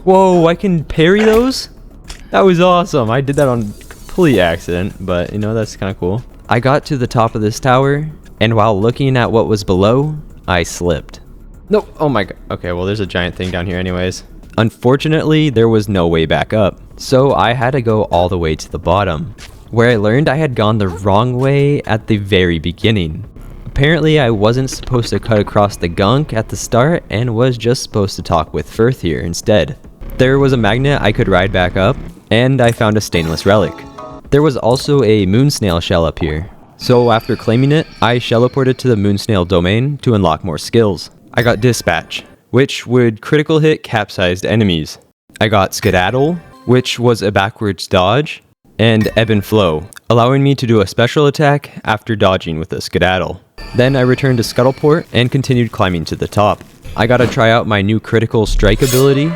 Whoa, I can parry those? That was awesome. I did that on complete accident, but you know, that's kind of cool. I got to the top of this tower, and while looking at what was below, I slipped. No, oh my god. Okay, well there's a giant thing down here anyways. Unfortunately, there was no way back up, so I had to go all the way to the bottom, where I learned I had gone the wrong way at the very beginning. Apparently, I wasn't supposed to cut across the gunk at the start and was just supposed to talk with Firth here instead. There was a magnet I could ride back up, and I found a stainless relic. There was also a moon snail shell up here, so after claiming it, I teleported to the moon snail domain to unlock more skills. I got Dispatch, which would critical hit capsized enemies. I got Skedaddle, which was a backwards dodge, and Ebb and Flow, allowing me to do a special attack after dodging with a Skedaddle. Then I returned to Scuttleport and continued climbing to the top. I gotta try out my new critical strike ability.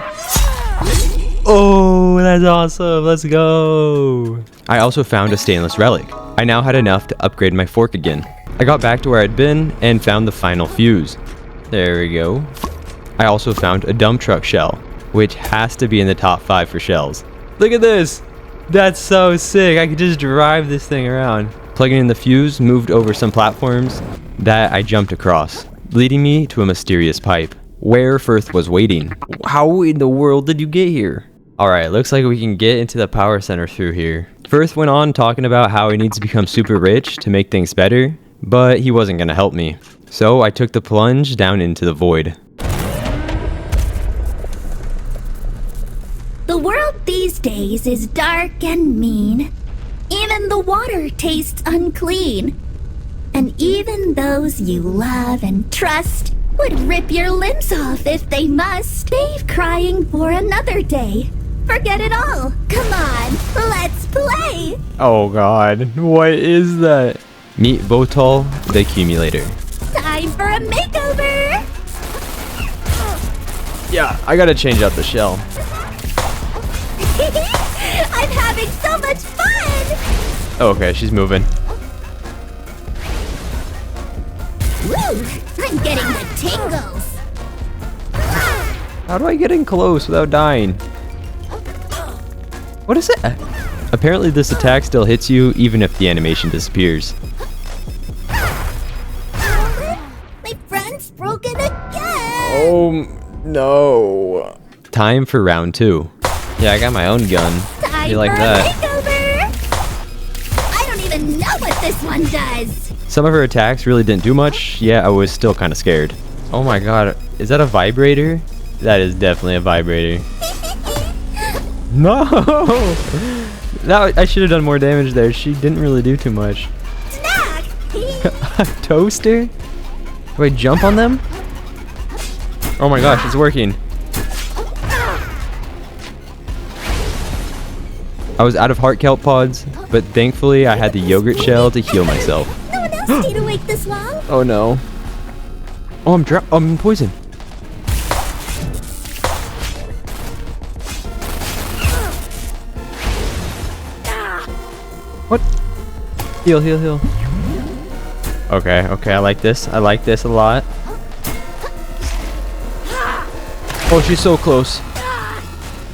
Oh, that's awesome, let's go! I also found a stainless relic. I now had enough to upgrade my fork again. I got back to where I'd been and found the final fuse. There we go. I also found a dump truck shell, which has to be in the top 5 for shells. Look at this! That's so sick, I could just drive this thing around. Plugging in the fuse moved over some platforms that I jumped across, leading me to a mysterious pipe, where Firth was waiting. How in the world did you get here? Alright, looks like we can get into the power center through here. Firth went on talking about how he needs to become super rich to make things better, but he wasn't gonna help me. So I took the plunge down into the void. The world these days is dark and mean. Even the water tastes unclean. And even those you love and trust would rip your limbs off if they must. They've crying for another day. Forget it all. Come on, let's play. Oh god, what is that? Meet Votal, the accumulator. Time for a makeover. Yeah, I gotta change out the shell. I'm having so much fun. Okay, she's moving. Woo, I'm getting the tingles. How do I get in close without dying? What is it? Apparently this attack still hits you even if the animation disappears. My friend's broken again. Oh no. Time for round 2. Yeah, I got my own gun. Time You like for that? a makeover. I don't even know what this one does. Some of her attacks really didn't do much, yet I was still kind of scared. Oh my god, is that a vibrator? That is definitely a vibrator. No! That, I should have done more damage there. She didn't really do too much. Snack. A toaster? Do I jump on them? Oh my gosh, it's working. I was out of heart kelp pods, but thankfully I had the yogurt shell to heal myself. No one else stayed awake this long. Oh no. Oh, I'm in poison. What? Heal, heal, heal. Okay, okay, I like this. I like this a lot. Oh, she's so close.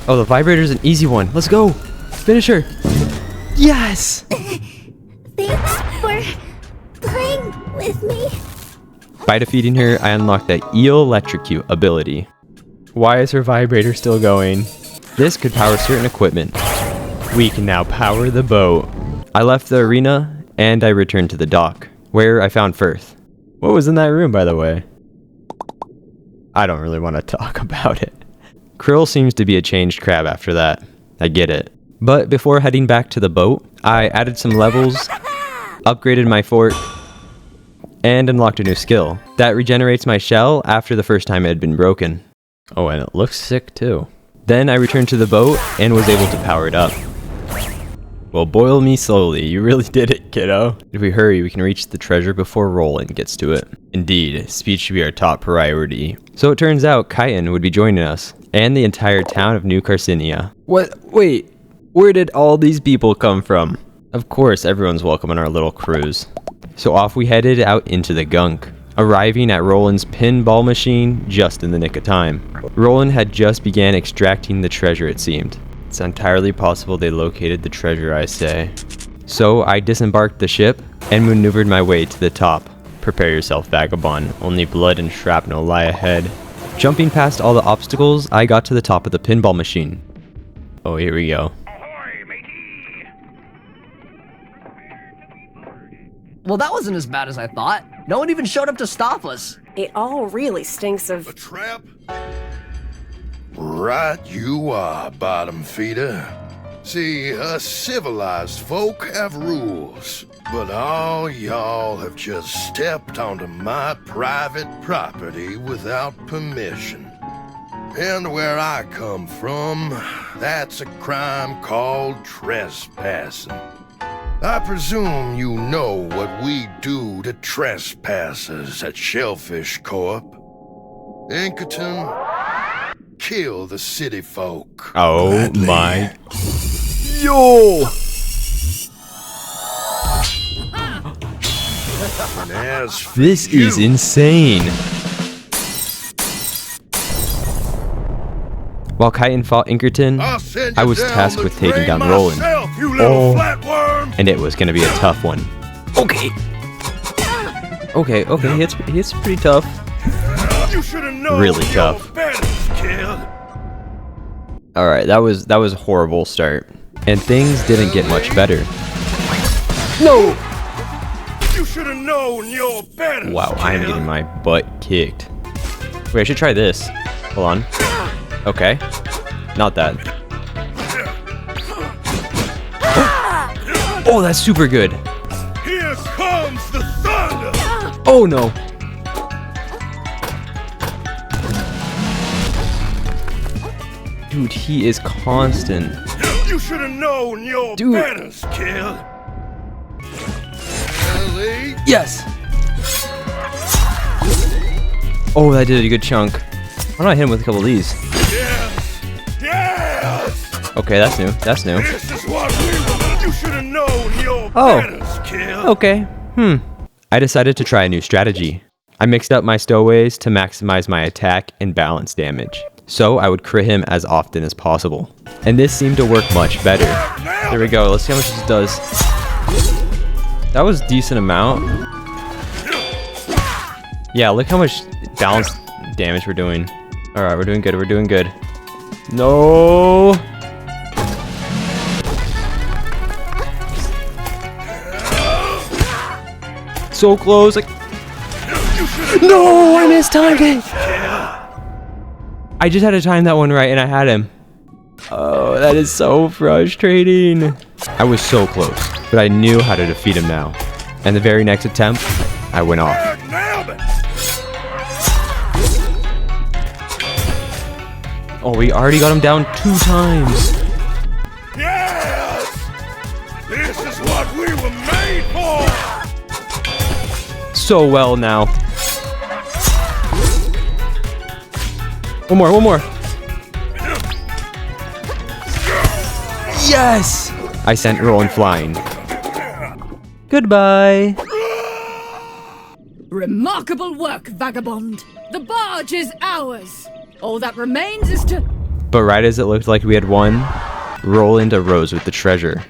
Oh, the vibrator's an easy one. Let's go. Finish her. Yes! Thanks for playing with me. By defeating her, I unlocked the Eel Electrocute ability. Why is her vibrator still going? This could power certain equipment. We can now power the boat. I left the arena, and I returned to the dock, where I found Firth. What was in that room, by the way? I don't really want to talk about it. Krill seems to be a changed crab after that. I get it. But before heading back to the boat, I added some levels, upgraded my fort, and unlocked a new skill that regenerates my shell after the first time it had been broken. Oh, and it looks sick too. Then I returned to the boat and was able to power it up. Well, boil me slowly. You really did it, kiddo. If we hurry, we can reach the treasure before Roland gets to it. Indeed, speed should be our top priority. So it turns out Kyton would be joining us, and the entire town of New Carcinia. What? Wait, where did all these people come from? Of course, everyone's welcome on our little cruise. So off we headed out into the gunk, arriving at Roland's pinball machine just in the nick of time. Roland had just began extracting the treasure, it seemed. It's entirely possible they located the treasure, I say. So I disembarked the ship and maneuvered my way to the top. Prepare yourself, vagabond. Only blood and shrapnel lie ahead. Jumping past all the obstacles, I got to the top of the pinball machine. Oh, here we go. Well, that wasn't as bad as I thought. No one even showed up to stop us. It all really stinks of... A trap? Right you are, bottom feeder. See, us civilized folk have rules, but all y'all have just stepped onto my private property without permission. And where I come from, that's a crime called trespassing. I presume you know what we do to trespassers at Shellfish Corp. Inkerton, kill the city folk. Oh Gladly. my... Yo! And as for This is you, insane. While Kyton fought Inkerton, I'll send I you was down tasked the with taking drain down Roland. myself, you little Oh. flatworm. And it was going to be a tough one. Okay. Okay, it's pretty tough. You should have known Really your tough. betters, kid. Alright, that was a horrible start. And things didn't get much better. No! You should have known your betters. Wow, I am getting my butt kicked. Wait, I should try this. Hold on. Okay. Not that. Oh, that's super good. Here comes the thunder. Oh no. Dude, he is constant. You should have known your Dude. betters, kid. Ellie. Yes! Oh, that did a good chunk. Why don't I hit him with a couple of these? Yes. Yes. Okay, that's new. That's new. This is what we. You should have known your Oh. betters, kid. Okay. I decided to try a new strategy. I mixed up my stowaways to maximize my attack and balance damage, so I would crit him as often as possible. And this seemed to work much better. There we go, let's see how much this does. That was a decent amount. Yeah, look how much balance damage we're doing. Alright, we're doing good, we're doing good. No! So close, like... No, I mistimed it! I just had to time that one right and I had him. Oh, that is so frustrating. I was so close, but I knew how to defeat him now. And the very next attempt, I went off. Oh, we already got him down 2 times. Yes. This is what we were made for. So well now. One more. Yes! I sent Roland flying. Goodbye. Remarkable work, vagabond. The barge is ours. All that remains is to... But right as it looked like we had won, Roland arose with the treasure.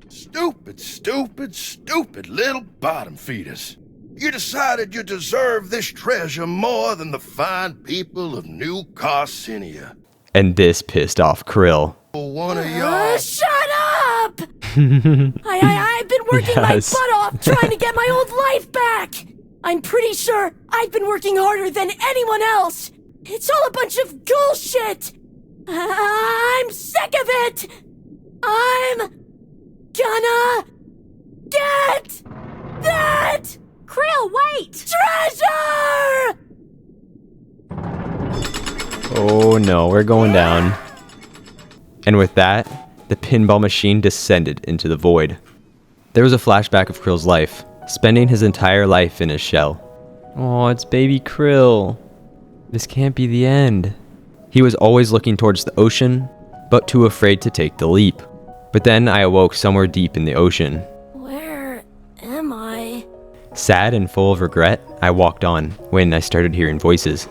Stupid, stupid, stupid little bottom feeders. You decided you deserve this treasure more than the fine people of New Carcinia. And this pissed off Krill. One of y'all. Shut up! I've been working Yes. my butt off trying to get my old life back! I'm pretty sure I've been working harder than anyone else! It's all a bunch of bullshit! I'm sick of it! I'm gonna get that Krill, wait! treasure! Oh no, we're going down. And with that, the pinball machine descended into the void. There was a flashback of Krill's life, spending his entire life in his shell. Oh, it's baby Krill. This can't be the end. He was always looking towards the ocean, but too afraid to take the leap. But then I awoke somewhere deep in the ocean. Where am I? Sad and full of regret, I walked on when I started hearing voices.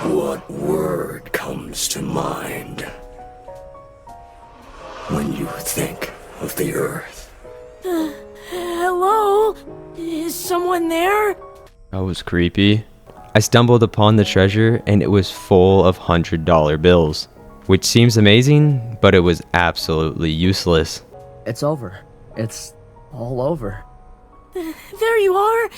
What word comes to mind when you think of the Earth? Hello? Is someone there? That was creepy. I stumbled upon the treasure and it was full of $100 bills, which seems amazing, but it was absolutely useless. It's over. It's all over. There you are.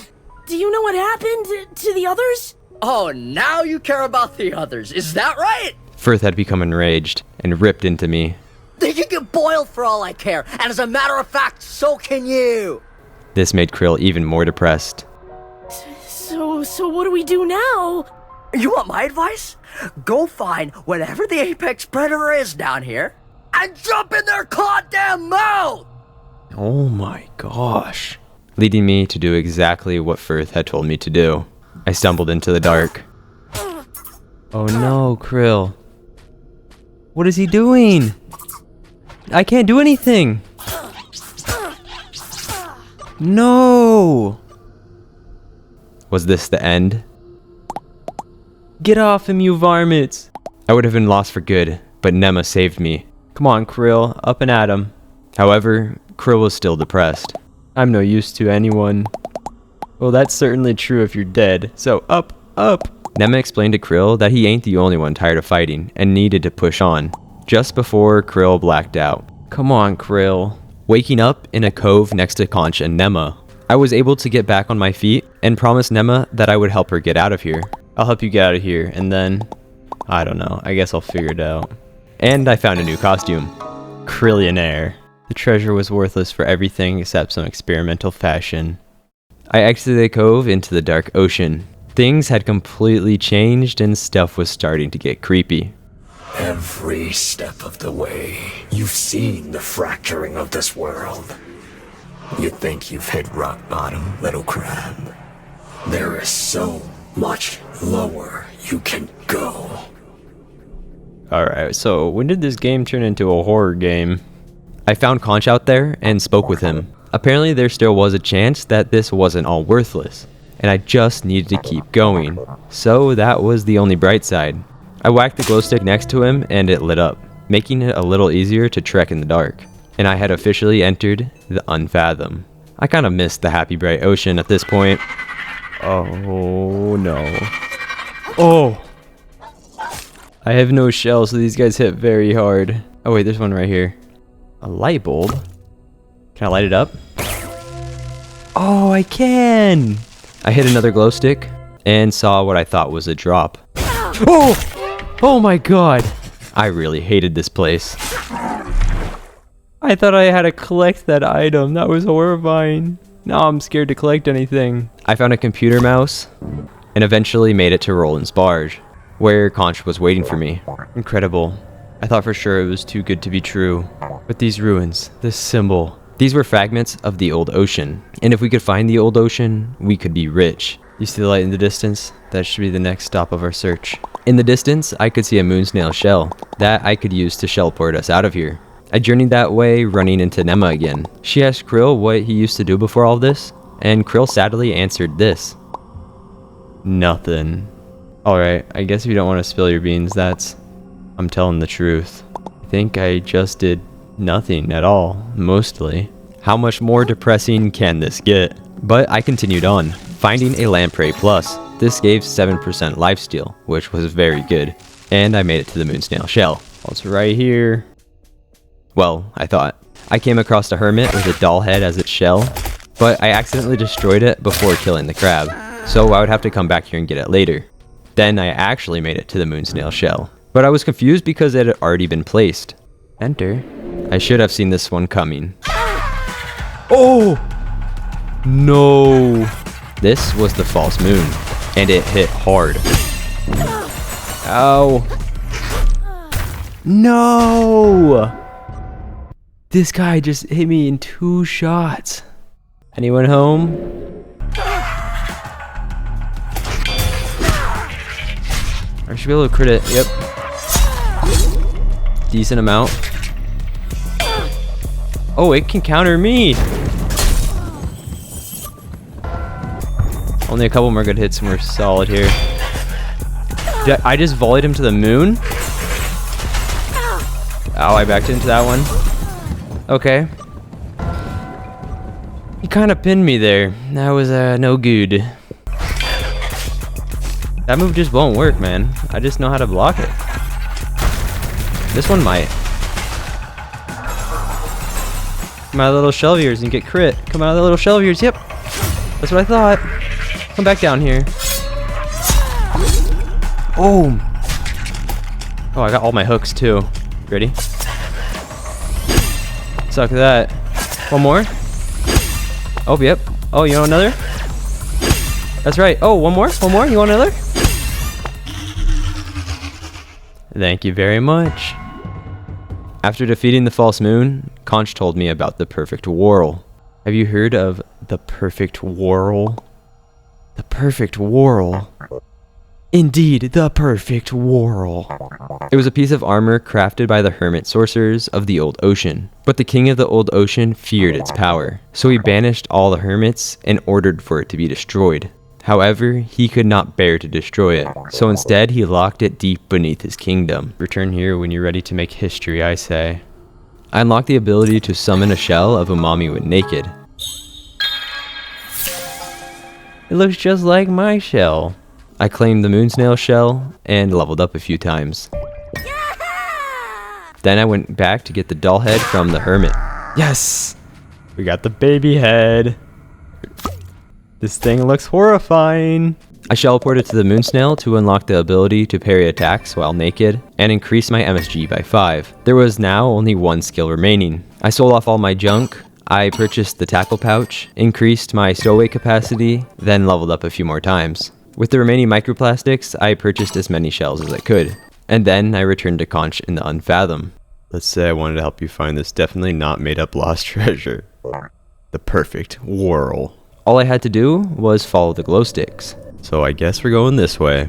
Do you know what happened to the others? Oh, now you care about the others, is that right? Firth had become enraged and ripped into me. They can get boiled for all I care, and as a matter of fact, so can you! This made Krill even more depressed. So what do we do now? You want my advice? Go find whatever the apex predator is down here, and jump in their goddamn mouth! Oh my gosh. Leading me to do exactly what Firth had told me to do. I stumbled into the dark. Oh no, Krill. What is he doing? I can't do anything. No! Was this the end? Get off him, you varmints! I would have been lost for good, but Nema saved me. Come on, Krill, up and at him. However, Krill was still depressed. I'm no use to anyone. Well, that's certainly true if you're dead. So up, up. Nema explained to Krill that he ain't the only one tired of fighting and needed to push on. Just before Krill blacked out. Come on, Krill. Waking up in a cove next to Conch and Nema, I was able to get back on my feet and promised Nema that I would help her get out of here. I'll help you get out of here, and then, I don't know, I guess I'll figure it out. And I found a new costume. Krillionaire. The treasure was worthless for everything except some experimental fashion. I exited the cove into the dark ocean. Things had completely changed and stuff was starting to get creepy. Every step of the way, you've seen the fracturing of this world. You think you've hit rock bottom, little crab. There is so much lower you can go. Alright, so when did this game turn into a horror game? I found Conch out there and spoke with him. Apparently there still was a chance that this wasn't all worthless, and I just needed to keep going. So that was the only bright side. I whacked the glow stick next to him and it lit up, making it a little easier to trek in the dark. And I had officially entered the Unfathom. I kind of missed the happy bright ocean at this point. Oh no. Oh! I have no shell, so these guys hit very hard. Oh wait, there's one right here. A light bulb? Can I light it up? Oh, I can! I hit another glow stick and saw what I thought was a drop. Oh! Oh my god! I really hated this place. I thought I had to collect that item. That was horrifying. Now I'm scared to collect anything. I found a computer mouse and eventually made it to Roland's barge, where Conch was waiting for me. Incredible. I thought for sure it was too good to be true. But these ruins, this symbol, these were fragments of the old ocean. And if we could find the old ocean, we could be rich. You see the light in the distance? That should be the next stop of our search. In the distance, I could see a moonsnail shell that I could use to shellport us out of here. I journeyed that way, running into Nema again. She asked Krill what he used to do before all this, and Krill sadly answered this. Nothing. Alright, I guess if you don't want to spill your beans, I'm telling the truth. I think I just did nothing at all, mostly. How much more depressing can this get? But I continued on, finding a Lamprey Plus. This gave 7% lifesteal, which was very good. And I made it to the moonsnail shell. It's right here. Well, I thought. I came across a hermit with a doll head as its shell, but I accidentally destroyed it before killing the crab, so I would have to come back here and get it later. Then I actually made it to the moonsnail shell, but I was confused because it had already been placed. Enter. I should have seen this one coming. Oh! No! This was the false moon, and it hit hard. Ow. No! This guy just hit me in 2 shots. Anyone home? I should be able to crit it. Yep. Decent amount. Oh, it can counter me. Only a couple more good hits and we're solid here. I just volleyed him to the moon. Ow, I backed into that one. Okay. He kind of pinned me there. That was no good. That move just won't work, man. I just know how to block it. This one might. Come out of the little shell of yours and get crit. Come out of the little shell of yours. Yep. That's what I thought. Come back down here. Oh. Oh, I got all my hooks too. Ready? Suck that. One more. Oh, yep. Oh, you want another? That's right. Oh, one more? One more? You want another? Thank you very much. After defeating the false moon, Conch told me about the perfect whorl. Have you heard of the perfect whorl? The perfect whorl. Indeed, the perfect whorl. It was a piece of armor crafted by the hermit sorcerers of the old ocean. But the king of the old ocean feared its power, so he banished all the hermits and ordered for it to be destroyed. However, he could not bear to destroy it, so instead he locked it deep beneath his kingdom. Return here when you're ready to make history, I say. I unlocked the ability to summon a shell of Umami when naked. It looks just like my shell. I claimed the moon snail shell and leveled up a few times. Then I went back to get the doll head from the hermit. Yes! We got the baby head. This thing looks horrifying. I shell ported to the moon snail to unlock the ability to parry attacks while naked and increase my MSG by 5. There was now only 1 skill remaining. I sold off all my junk. I purchased the tackle pouch, increased my stowaway capacity, then leveled up a few more times. With the remaining microplastics, I purchased as many shells as I could. And then I returned to Conch in the Unfathom. Let's say I wanted to help you find this definitely not made up lost treasure. The perfect whirl. All I had to do was follow the glow sticks. So I guess we're going this way.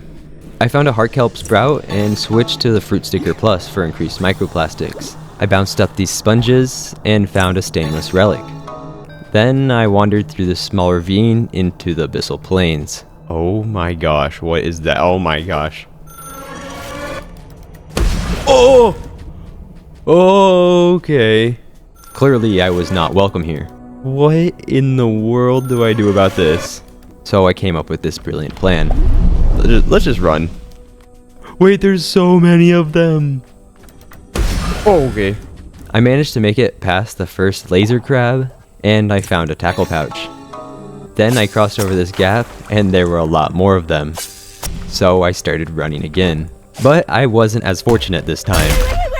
I found a heart kelp sprout and switched to the fruit sticker plus for increased microplastics. I bounced up these sponges and found a stainless relic. Then I wandered through the small ravine into the abyssal plains. Oh my gosh, what is that? Oh my gosh. Oh! Okay. Clearly I was not welcome here. What in the world do I do about this? So I came up with this brilliant plan. Let's just run. Wait, there's so many of them. Oh, okay. I managed to make it past the first laser crab, and I found a tackle pouch. Then I crossed over this gap, and there were a lot more of them. So I started running again. But I wasn't as fortunate this time.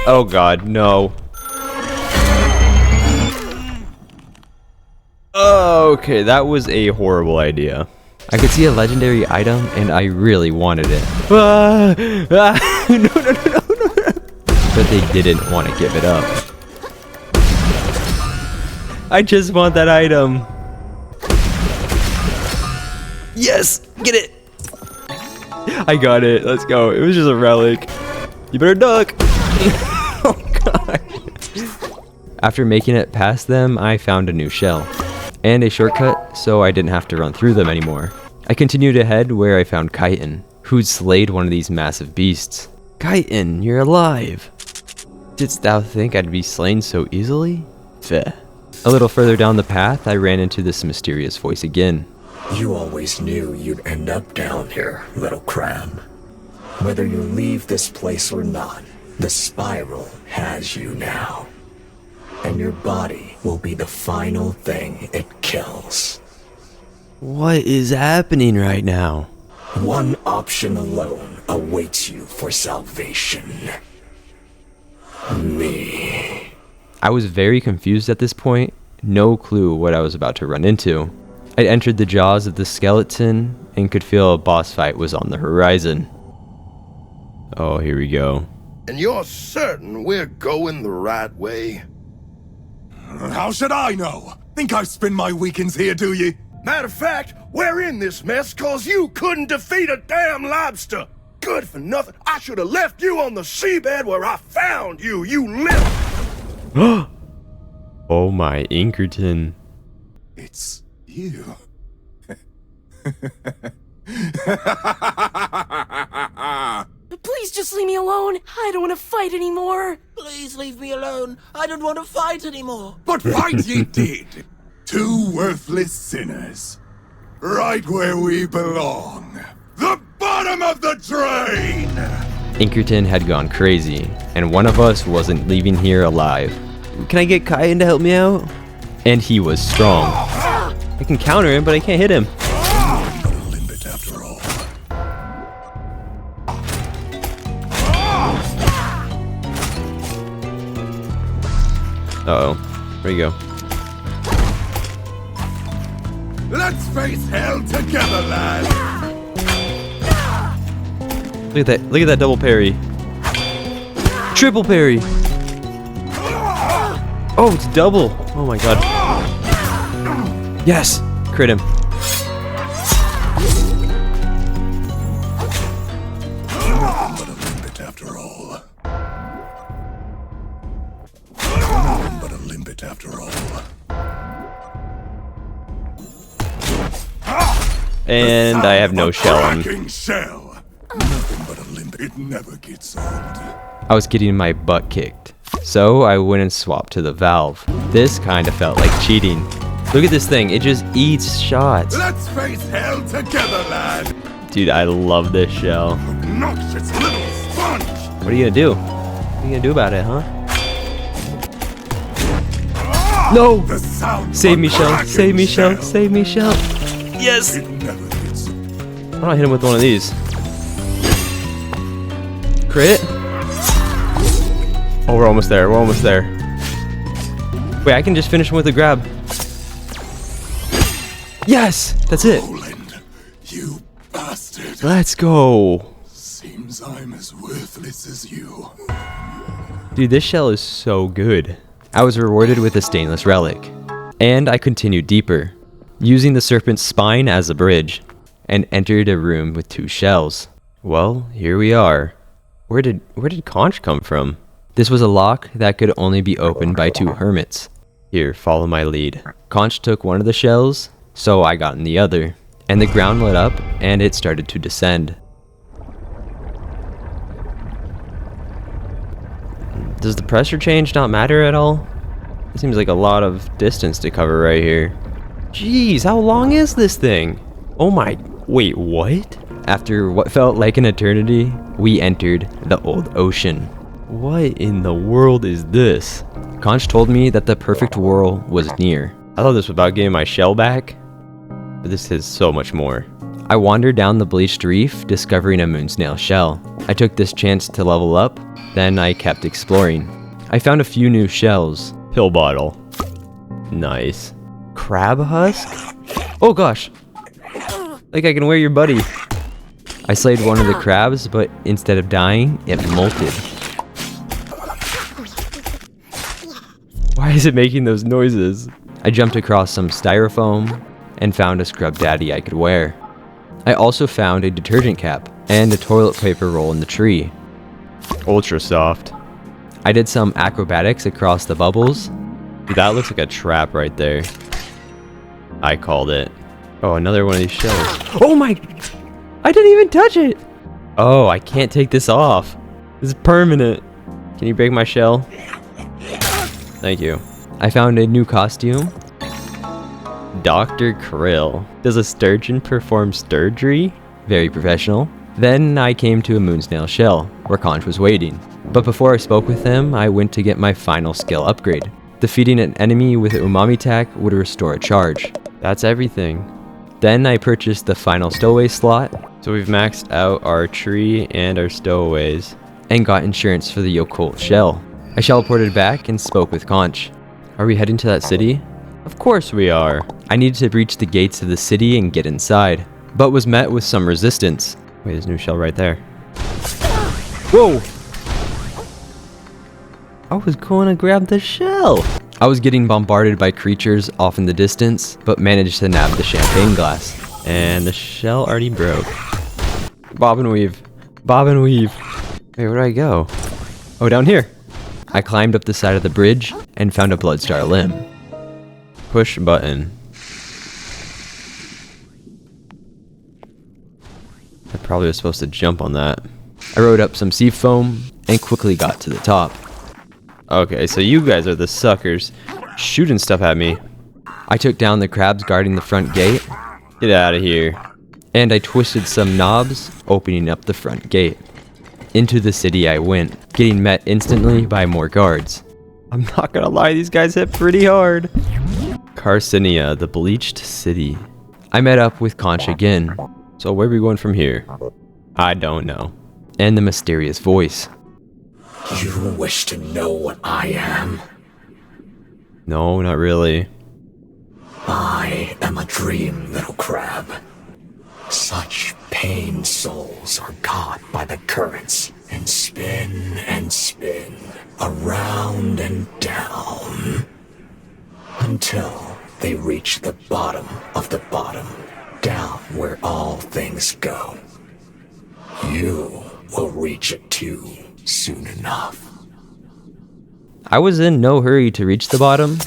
Oh god, no. Okay, that was a horrible idea. I could see a legendary item, and I really wanted it. No. But they didn't want to give it up. I just want that item. Yes, get it. I got it. Let's go. It was just a relic. You better duck. Oh god. After making it past them, I found a new shell and a shortcut, so I didn't have to run through them anymore. I continued ahead where I found Chitin, who'd slayed one of these massive beasts. Chitin, you're alive. Didst thou think I'd be slain so easily? Feh. A little further down the path, I ran into this mysterious voice again. You always knew you'd end up down here, little crab. Whether you leave this place or not, the spiral has you now. And your body will be the final thing it kills. What is happening right now? One option alone awaits you for salvation. Me. I was very confused at this point, no clue what I was about to run into. I'd entered the jaws of the skeleton and could feel a boss fight was on the horizon. Oh, here we go. And you're certain we're going the right way? How should I know? Think I spend my weekends here, do you? Matter of fact, we're in this mess cause you couldn't defeat a damn lobster. Good for nothing. I should have left you on the seabed where I found you. You live. Oh my, Inkerton. It's you. Please just leave me alone. I don't want to fight anymore. Please leave me alone. I don't want to fight anymore. But fight ye did. Two worthless sinners. Right where we belong. The bottom of the drain! Inkerton had gone crazy, and one of us wasn't leaving here alive. Can I get Chitin to help me out? And he was strong. I can counter him, but I can't hit him. But a limpet after all. Uh-oh. Where'd he go? Let's face hell together, lad! Look at that double parry. Triple parry! Oh, it's double! Oh my god. Yes! Crit him. But a limpet after all. But a limpet after all. And I have no shell on. Shell. Nothing but a limpet. It never gets old. I was getting my butt kicked. So I went and swapped to the valve. This kind of felt like cheating. Look at this thing. It just eats shots. Let's face hell together, lad. Dude, I love this shell. Obnoxious little sponge. What are you gonna do? What are you gonna do about it, huh? No! The sound Save of me, a Shell. cracking Save me, Shell. shell. Save me, Shell. Yes! It never hits. Why don't I hit him with one of these? Crit? Oh, we're almost there. We're almost there. Wait, I can just finish him with a grab. Yes! That's it. Roland, you bastard. Let's go. Seems I'm as worthless as you. Dude, this shell is so good. I was rewarded with a stainless relic. And I continued deeper, using the serpent's spine as a bridge, and entered a room with 2 shells. Well, here we are. Where did Conch come from? This was a lock that could only be opened by 2 hermits. Here, follow my lead. Conch took one of the shells, so I got in the other, and the ground lit up and it started to descend. Does the pressure change not matter at all? It seems like a lot of distance to cover right here. Jeez, how long is this thing? Oh my, wait, what? After what felt like an eternity, we entered the old ocean. What in the world is this? Conch told me that the perfect whirl was near. I thought this was about getting my shell back, but this is so much more. I wandered down the bleached reef, discovering a moonsnail shell. I took this chance to level up, then I kept exploring. I found a few new shells. Pill bottle. Nice. Crab husk? Oh gosh. Like I can wear your buddy. I slayed one of the crabs, but instead of dying, it molted. Why is it making those noises? I jumped across some styrofoam and found a scrub daddy I could wear. I also found a detergent cap and a toilet paper roll in the tree. Ultra soft. I did some acrobatics across the bubbles. Dude, that looks like a trap right there. I called it. Oh, another one of these shells. Oh my! I didn't even touch it! Oh, I can't take this off. This is permanent. Can you break my shell? Thank you. I found a new costume. Dr. Krill. Does a sturgeon perform sturgery? Very professional. Then I came to a moonsnail shell, where Conch was waiting. But before I spoke with him, I went to get my final skill upgrade. Defeating an enemy with Umami Tack would restore a charge. That's everything. Then I purchased the final stowaway slot, so we've maxed out our tree and our stowaways, and got insurance for the occult shell. I teleported back and spoke with Conch. Are we heading to that city? Of course we are. I needed to breach the gates of the city and get inside, but was met with some resistance. Wait, there's a new shell right there. Whoa! I was going to grab the shell. I was getting bombarded by creatures off in the distance, but managed to nab the champagne glass. And the shell already broke. Bob and weave. Bob and weave. Wait, where do I go? Oh, down here. I climbed up the side of the bridge and found a Bloodstar limb. Push button. I probably was supposed to jump on that. I rode up some sea foam and quickly got to the top. Okay, so you guys are the suckers shooting stuff at me. I took down the crabs guarding the front gate. Get out of here. And I twisted some knobs, opening up the front gate. Into the city I went, getting met instantly by more guards. I'm not gonna lie, these guys hit pretty hard. Carcinia, the bleached city. I met up with Conch again. So where are we going from here? I don't know. And the mysterious voice. You wish to know what I am? No, not really. I am a dream, little crab. Such pained souls are caught by the currents and spin, around and down, until they reach the bottom of the bottom, down where all things go. You will reach it too soon enough. I was in no hurry to reach the bottom,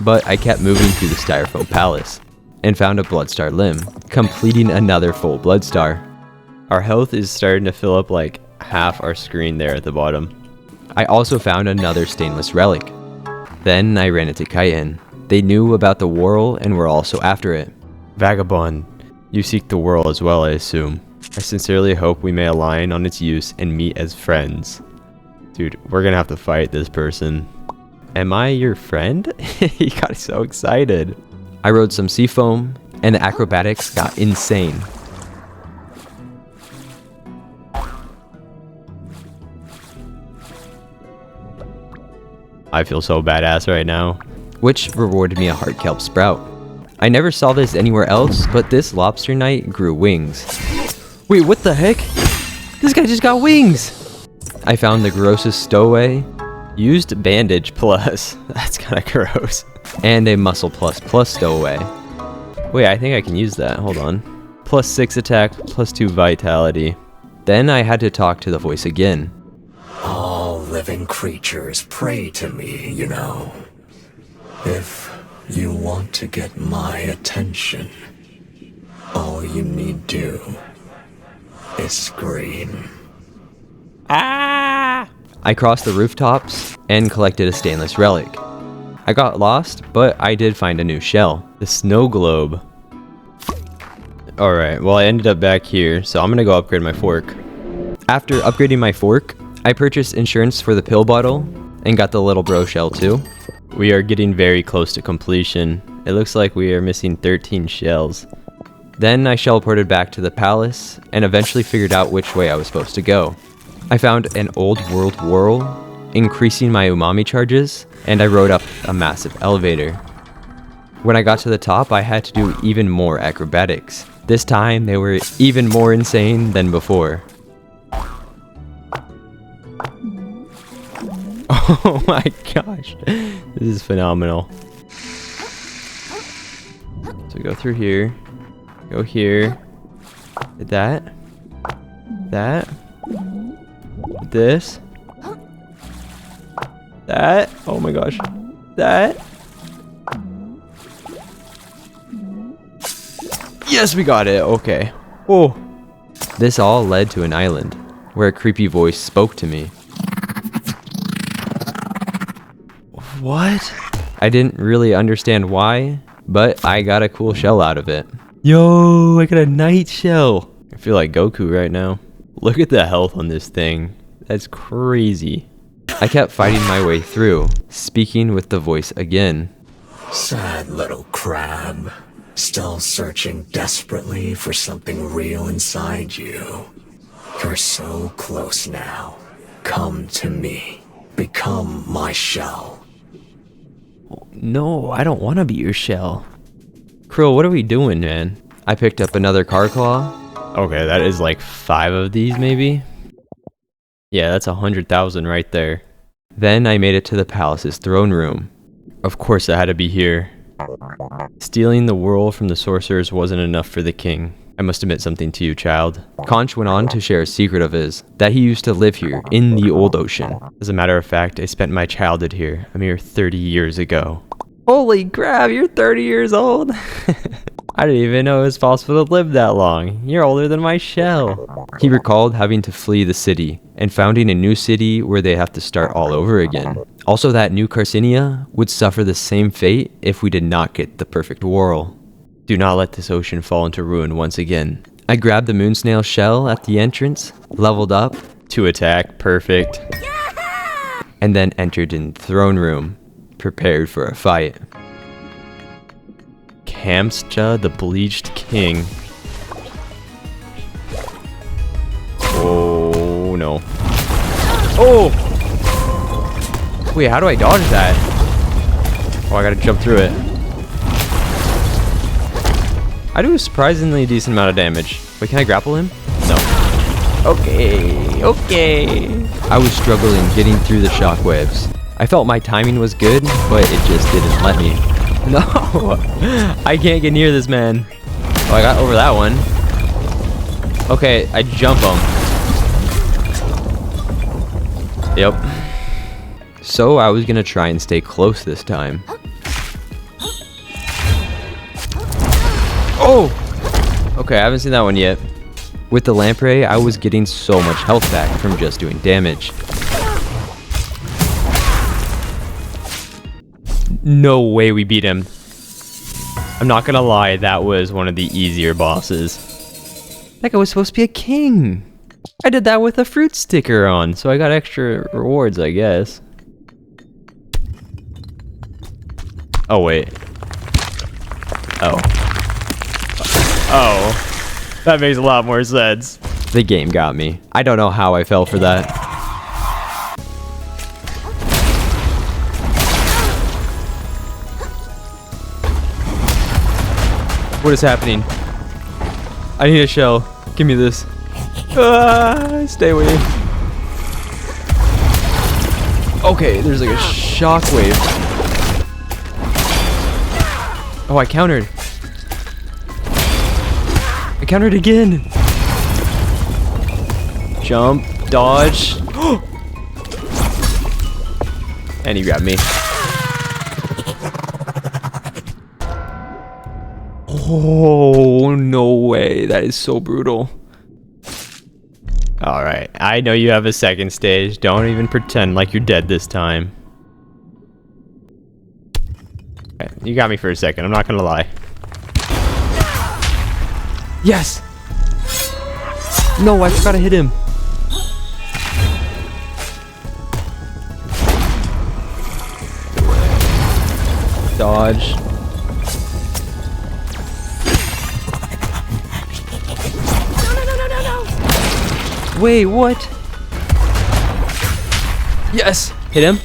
but I kept moving through the Styrofoam Palace and found a Bloodstar limb, completing another full Bloodstar. Our health is starting to fill up like half our screen there at the bottom. I also found another stainless relic. Then I ran into Kaiten. They knew about the whirl and were also after it. Vagabond, you seek the whirl as well, I assume. I sincerely hope we may align on its use and meet as friends. Dude, we're gonna have to fight this person. Am I your friend? He got so excited. I rode some sea foam, and the acrobatics got insane. I feel so badass right now. Which rewarded me a heart kelp sprout. I never saw this anywhere else, but this lobster knight grew wings. Wait, what the heck? This guy just got wings! I found the grossest stowaway. Used bandage plus. That's kind of gross. And a muscle plus stowaway. Wait, I think I can use that. Hold on. +6 attack, +2 vitality. Then I had to talk to the voice again. All living creatures pray to me, you know. If you want to get my attention, all you need do is scream. Ah! I crossed the rooftops and collected a stainless relic. I got lost, but I did find a new shell. The snow globe. Alright, well I ended up back here, so I'm gonna go upgrade my fork. After upgrading my fork, I purchased insurance for the pill bottle and got the little bro shell too. We are getting very close to completion. It looks like we are missing 13 shells. Then I teleported back to the palace and eventually figured out which way I was supposed to go. I found an old world whirl, increasing my umami charges, and I rode up a massive elevator. When I got to the top, I had to do even more acrobatics. This time, they were even more insane than before. Oh my gosh, this is phenomenal. So go through here, go here, did that, this, that, oh my gosh, that. Yes, we got it, okay. Oh. This all led to an island, where a creepy voice spoke to me. What? I didn't really understand why, but I got a cool shell out of it. Yo, I got a night shell. I feel like Goku right now. Look at the health on this thing. That's crazy. I kept fighting my way through, speaking with the voice again. Sad little crab. Still searching desperately for something real inside you. You're so close now. Come to me. Become my shell. No, I don't want to be your shell. Krill, what are we doing, man? I picked up another car claw. Okay, that is like 5 of these, maybe? Yeah, that's 100,000 right there. Then I made it to the palace's throne room. Of course it had to be here. Stealing the whirl from the sorcerers wasn't enough for the king. I must admit something to you, child. Conch went on to share a secret of his, that he used to live here, in the old ocean. As a matter of fact, I spent my childhood here, a mere 30 years ago. Holy crap, you're 30 years old? I didn't even know it was possible to live that long. You're older than my shell. He recalled having to flee the city, and founding a new city where they have to start all over again. Also that New Carcinia would suffer the same fate if we did not get the perfect whirl. Do not let this ocean fall into ruin once again. I grabbed the moon snail shell at the entrance, leveled up, 2 attack, perfect. And then entered in the throne room, prepared for a fight. Kamscha, the Bleached King. Oh no. Oh! Wait, how do I dodge that? Oh, I gotta jump through it. I do a surprisingly decent amount of damage. Wait, can I grapple him? No. Okay, okay. I was struggling getting through the shockwaves. I felt my timing was good, but it just didn't let me. No! I can't get near this man. Oh, I got over that one. Okay, I jump him. Yep. So I was gonna try and stay close this time. Oh! Okay, I haven't seen that one yet. With the lamprey, I was getting so much health back from just doing damage. No way we beat him. I'm not gonna lie, that was one of the easier bosses. That guy was supposed to be a king. I did that with a fruit sticker on, so I got extra rewards, I guess. Oh, wait. Oh. Oh. That makes a lot more sense. The game got me. I don't know how I fell for that. What is happening? I need a shell. Give me this. Stay away. Okay, there's like a shockwave. Oh, I countered. I countered again. Jump, dodge. And he grabbed me. Oh, no way. That is so brutal. Alright, I know you have a second stage. Don't even pretend like you're dead this time. You got me for a second, I'm not gonna lie. Yes! No, I forgot to hit him. Dodge. Wait, what? Yes! Hit him.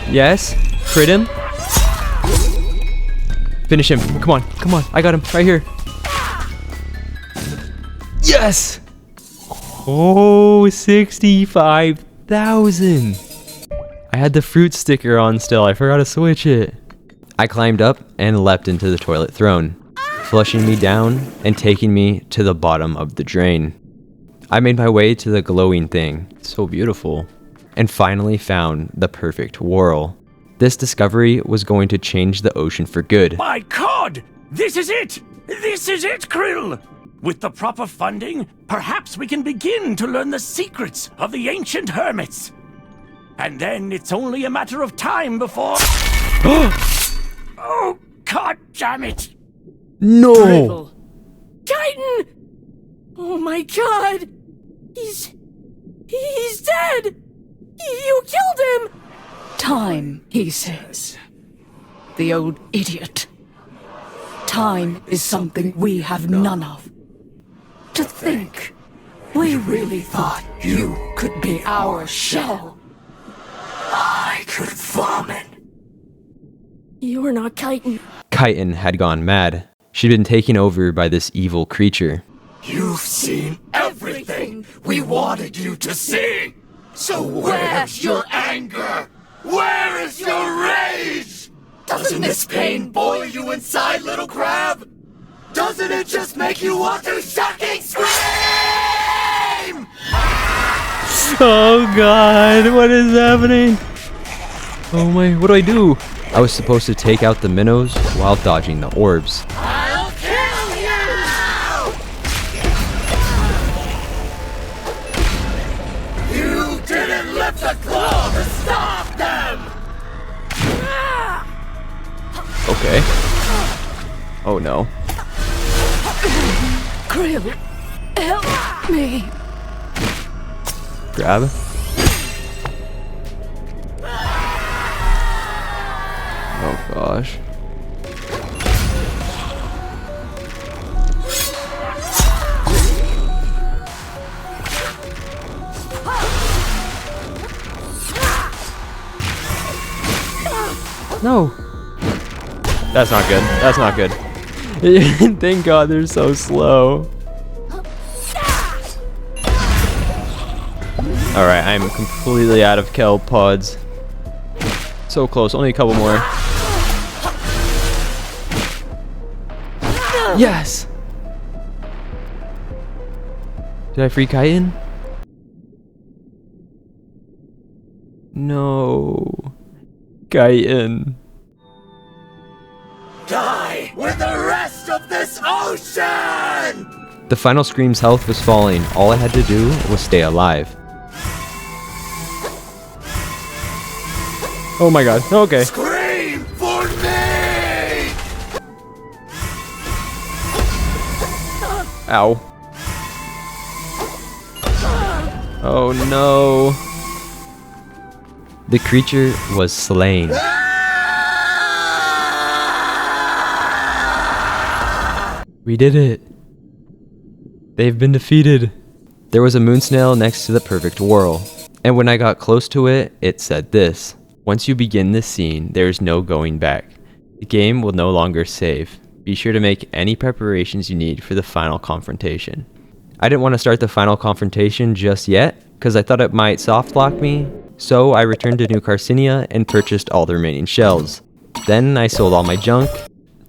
Yes. Crit him. Finish him. Come on. Come on. I got him. Right here. Yes! Oh, 65,000. I had the fruit sticker on still. I forgot to switch it. I climbed up and leapt into the toilet throne, flushing me down and taking me to the bottom of the drain. I made my way to the glowing thing, so beautiful, and finally found the perfect whorl. This discovery was going to change the ocean for good. My God! This is it! This is it, Krill! With the proper funding, perhaps we can begin to learn the secrets of the ancient hermits. And then it's only a matter of time before... Oh, God damn it! No! Titan! Oh my God! He's dead! You killed him! Time, he says. The old idiot. Time is something we have none of. To think, we really thought you could be our shell. I could vomit. You're not Chitin. Chitin had gone mad. She'd been taken over by this evil creature. You've seen everything we wanted you to see! So where's your anger? Where is your rage? Doesn't this pain boil you inside, little crab? Doesn't it just make you want to fucking scream? Oh God, what is happening? Oh my, what do I do? I was supposed to take out the minnows while dodging the orbs. I'll kill you! You didn't lift a claw to stop them! Okay. Oh no. Krill, help me. Grab. Oh gosh. No. That's not good. That's not good. Thank God they're so slow. Alright, I'm completely out of kelp pods. So close, only a couple more. Yes! Did I free Chitin? No. Chitin. Die with the rest of this ocean! The final scream's health was falling. All I had to do was stay alive. Oh my God, okay. Scream for Ow. Oh no. The creature was slain. We did it. They've been defeated. There was a moon snail next to the perfect whirl, and when I got close to it, it said this: once you begin this scene, there is no going back. The game will no longer save. Be sure to make any preparations you need for the final confrontation. I didn't want to start the final confrontation just yet, because I thought it might soft lock me, so I returned to New Carcinia and purchased all the remaining shells. Then I sold all my junk,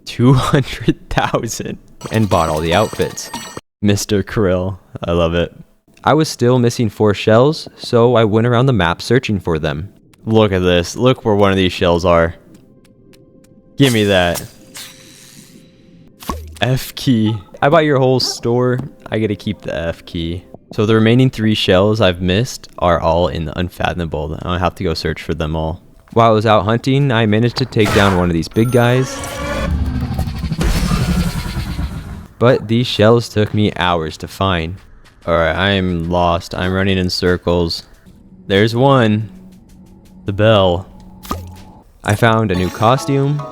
200,000, and bought all the outfits. Mr. Krill, I love it. I was still missing 4 shells, so I went around the map searching for them. Look at this, look where one of these shells are. Give me that. F key. I bought your whole store, I get to keep the F key. So the remaining 3 shells I've missed are all in the Unfathomable. I don't have to go search for them all. While I was out hunting, I managed to take down one of these big guys. But these shells took me hours to find. Alright, I'm lost. I'm running in circles. There's one. The bell. I found a new costume.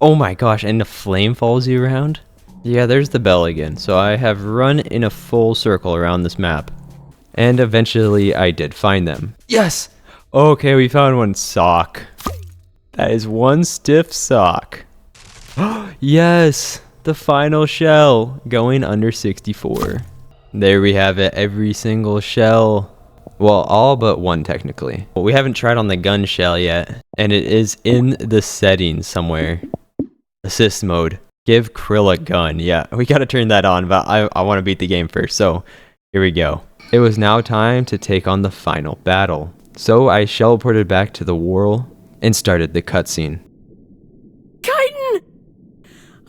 Oh my gosh, and the flame follows you around? Yeah, there's the bell again. So I have run in a full circle around this map. And eventually I did find them. Yes! Okay, we found one sock. That is one stiff sock. Yes! The final shell, going under 64. There we have it, every single shell. Well, all but one technically. But we haven't tried on the gun shell yet, and it is in the settings somewhere. Assist mode. Give Krill a gun. Yeah, we gotta turn that on, but I want to beat the game first, so here we go. It was now time to take on the final battle. So I shell ported back to the whirl and started the cutscene. Kyton!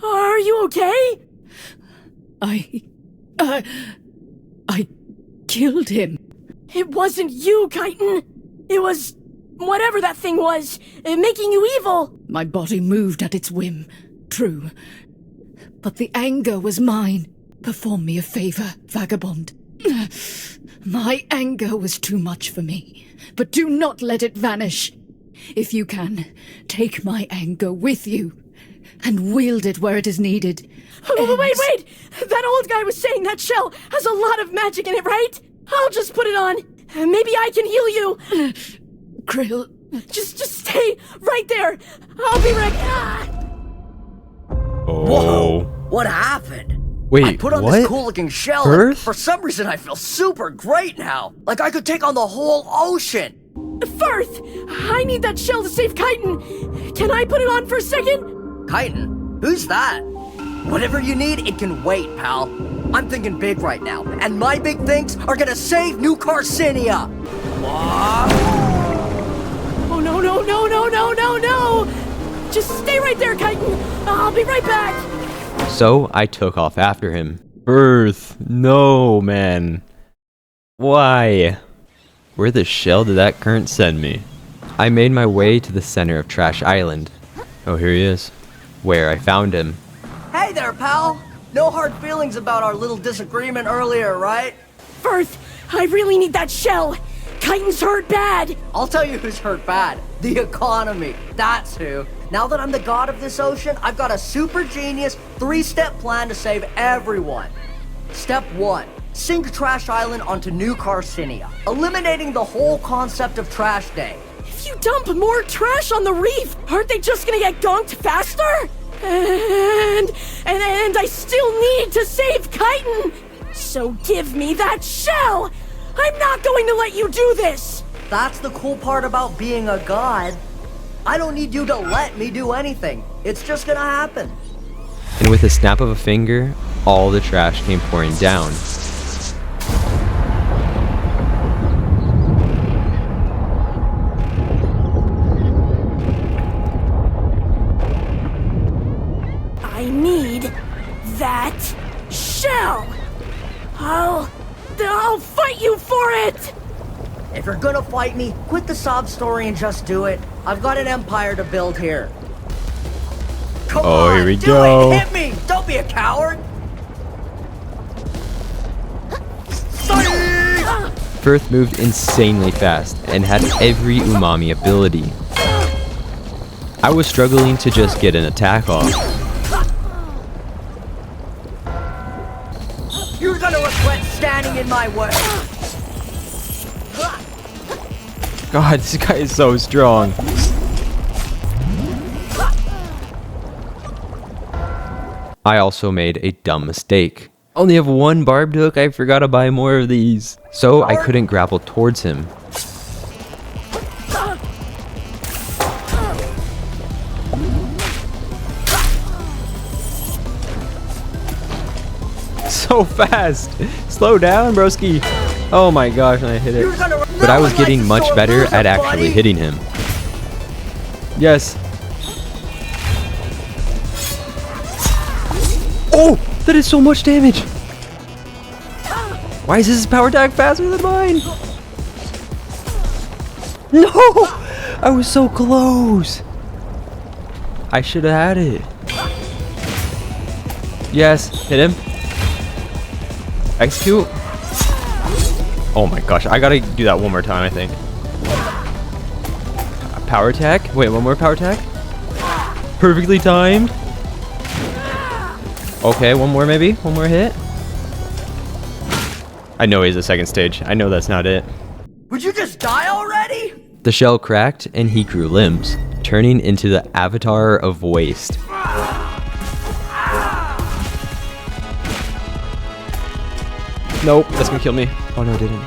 Are you okay? I killed him. It wasn't you, Kyton. It was whatever that thing was, making you evil. My body moved at its whim, true. But the anger was mine. Perform me a favor, vagabond. My anger was too much for me, but do not let it vanish. If you can, take my anger with you and wield it where it is needed. Wait! That old guy was saying that shell has a lot of magic in it, right? I'll just put it on. Maybe I can heal you. Krill. Just stay right there. I'll be right back. Whoa! What happened? Wait, I put on what? this cool-looking shell, and for some reason I feel super great now. Like I could take on the whole ocean. Firth, I need that shell to save Kyton. Can I put it on for a second? Kyton? Who's that? Whatever you need, it can wait, pal. I'm thinking big right now, and my big things are gonna save New Carcinia. Oh, no. Just stay right there, Kyton. I'll be right back. So I took off after him. Firth, no, man. Why? Where the shell did that current send me? I made my way to the center of Trash Island. Oh, here he is. Where I found him. Hey there, pal. No hard feelings about our little disagreement earlier, right? Firth, I really need that shell. Kyton's hurt bad. I'll tell you who's hurt bad. The economy. That's who. Now that I'm the god of this ocean, I've got a super genius 3-step plan to save everyone. Step 1. Sink Trash Island onto New Carcinia, eliminating the whole concept of Trash Day. If you dump more trash on the reef, aren't they just gonna get gonked faster? And I still need to save Kyton. So give me that shell. I'm not going to let you do this. That's the cool part about being a god. I don't need you to let me do anything. It's just gonna happen. And with a snap of a finger, all the trash came pouring down. I need that shell. I'll fight you for it. If you're gonna fight me, quit the sob story and just do it. I've got an empire to build here. Come on, here we do go. it! Hit me! Don't be a coward! Firth moved insanely fast and had every umami ability. I was struggling to just get an attack off. You're gonna regret standing in my way. God, this guy is so strong. I also made a dumb mistake. Only have one barbed hook, I forgot to buy more of these. So I couldn't grapple towards him. So fast! Slow down, broski! Oh my gosh, and I hit it. But I was getting much better at actually hitting him. Yes. Oh! That is so much damage! Why is his power attack faster than mine? No! I was so close! I should have had it. Yes, hit him. Execute. Oh my gosh, I gotta do that one more time, I think. Power attack? Wait, one more power attack? Perfectly timed. Okay, one more maybe? One more hit? I know he's a second stage. I know that's not it. Would you just die already? The shell cracked and he grew limbs, turning into the Avatar of Waste. Nope, that's gonna kill me. Oh no, it didn't.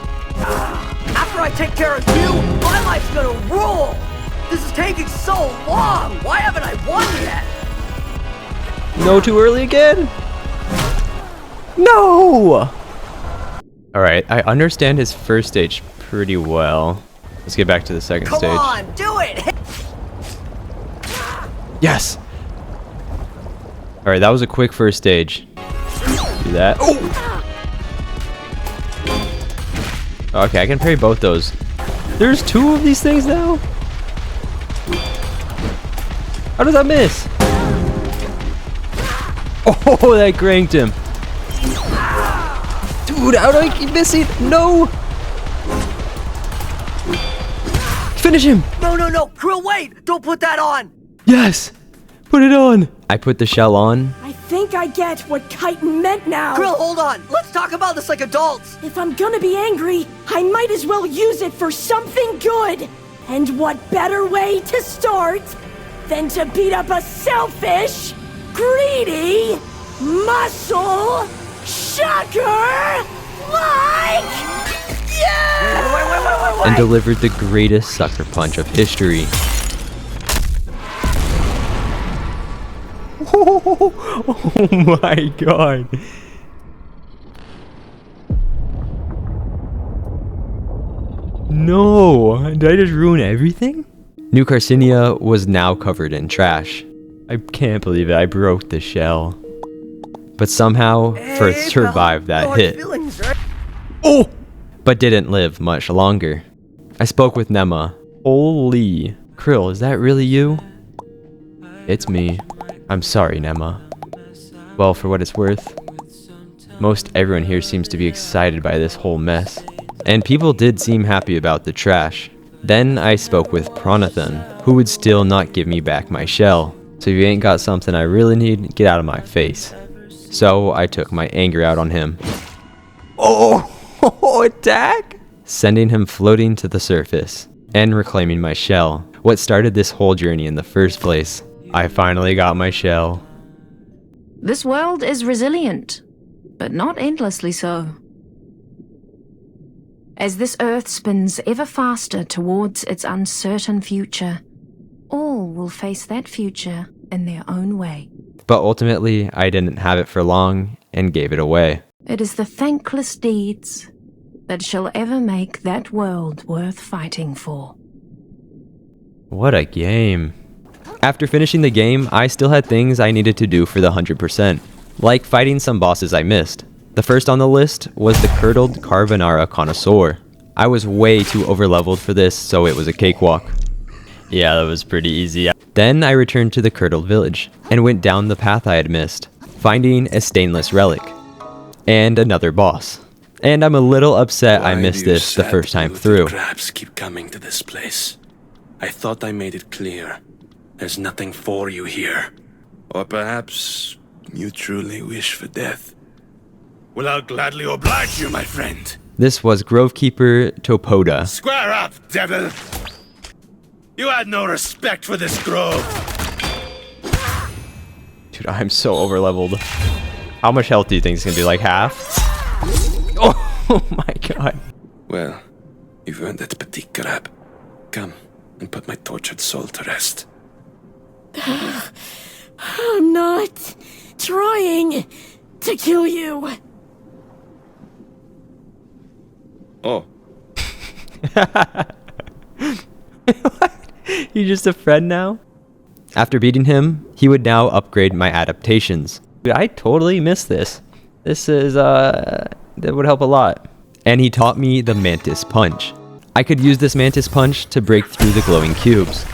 After I take care of you, my life's gonna rule! This is taking so long! Why haven't I won yet? No, too early again? No! Alright, I understand his first stage pretty well. Let's get back to the second stage. Come on, do it! Yes! Alright, that was a quick first stage. Do that. Oh! Okay, I can parry both those. There's two of these things now? How does that miss? Oh, that cranked him. Dude, how do I keep missing? No! Finish him! No, Krill, wait! Don't put that on! Yes! Put it on! I put the shell on. I think I get what chitin meant now. Krill, hold on! Let's talk about this like adults! If I'm gonna be angry, I might as well use it for something good. And what better way to start than to beat up a selfish, greedy, muscle shocker like... Yeah! Wait. And delivered the greatest sucker punch of history. Oh my god. No, did I just ruin everything? New Carcinia was now covered in trash. I can't believe it, I broke the shell. But somehow, Firth survived that hit. Oh! But didn't live much longer. I spoke with Nema. Holy. Krill, is that really you? It's me. I'm sorry, Nema. Well, for what it's worth, most everyone here seems to be excited by this whole mess. And people did seem happy about the trash. Then I spoke with Pranathan, who would still not give me back my shell. So if you ain't got something I really need, get out of my face. So I took my anger out on him. Oh, attack! Sending him floating to the surface and reclaiming my shell. What started this whole journey in the first place. I finally got my shell. This world is resilient, but not endlessly so. As this earth spins ever faster towards its uncertain future, all will face that future in their own way. But ultimately, I didn't have it for long and gave it away. It is the thankless deeds that shall ever make that world worth fighting for. What a game. After finishing the game, I still had things I needed to do for the 100%, like fighting some bosses I missed. The first on the list was the Curdled Carbonara Connoisseur. I was way too overleveled for this, so it was a cakewalk. Yeah, that was pretty easy. Then I returned to the Curdled Village, and went down the path I had missed, finding a stainless relic, and another boss. and I'm a little upset I Why missed do you this the sad first time little through. crabs keep coming to this place? I thought I made it clear. There's nothing for you here. Or perhaps you truly wish for death. Well, I'll gladly oblige you, my friend. This was Grovekeeper Topoda. Square up, devil! You had no respect for this grove. Dude, I'm so overleveled. How much health do you think it's gonna be? Like half? Oh my god. Well, you've earned it, petite crab. Come and put my tortured soul to rest. I'm not trying to kill you. Oh. You just a friend now? After beating him, he would now upgrade my adaptations. Dude, I totally missed this. This is, that would help a lot. And he taught me the Mantis Punch. I could use this Mantis Punch to break through the glowing cubes.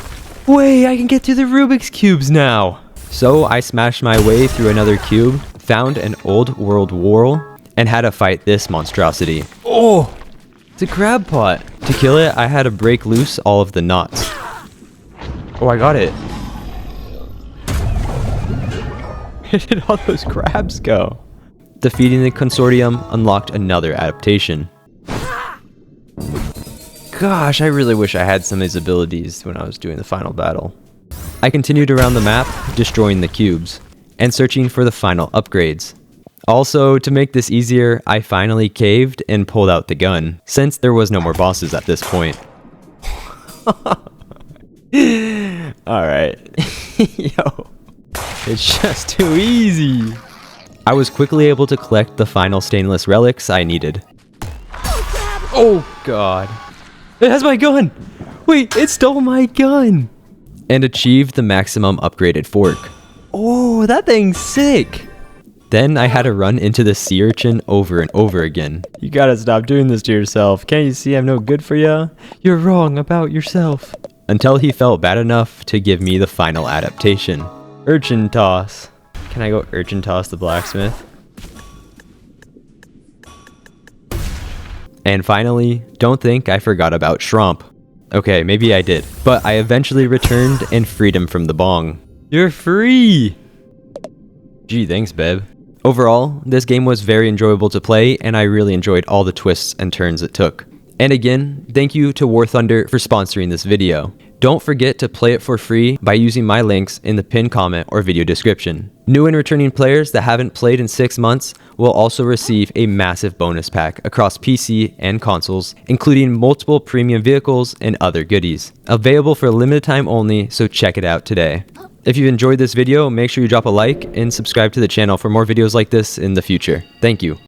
Wait, I can get through the Rubik's Cubes now! So I smashed my way through another cube, found an old world whorl, and had to fight this monstrosity. Oh! It's a crab pot! To kill it, I had to break loose all of the knots. Oh, I got it. Where did all those crabs go? Defeating the consortium unlocked another adaptation. Gosh, I really wish I had some of these abilities when I was doing the final battle. I continued around the map, destroying the cubes, and searching for the final upgrades. Also, to make this easier, I finally caved and pulled out the gun, since there was no more bosses at this point. Alright. Yo. It's just too easy. I was quickly able to collect the final stainless relics I needed. Oh god. It has my gun! Wait, it stole my gun! And achieved the maximum upgraded fork. Oh, that thing's sick! Then I had to run into the sea urchin over and over again. You gotta stop doing this to yourself. Can't you see I'm no good for ya? You're wrong about yourself. Until he felt bad enough to give me the final adaptation. Urchin Toss. Can I go Urchin Toss the blacksmith? And finally, don't think I forgot about Shromp. Okay, maybe I did, but I eventually returned and freed him from the bong. You're free! Gee, thanks, babe. Overall, this game was very enjoyable to play, and I really enjoyed all the twists and turns it took. And again, thank you to War Thunder for sponsoring this video. Don't forget to play it for free by using my links in the pinned comment or video description. New and returning players that haven't played in 6 months will also receive a massive bonus pack across PC and consoles, including multiple premium vehicles and other goodies. Available for a limited time only, so check it out today. If you enjoyed this video, make sure you drop a like and subscribe to the channel for more videos like this in the future. Thank you.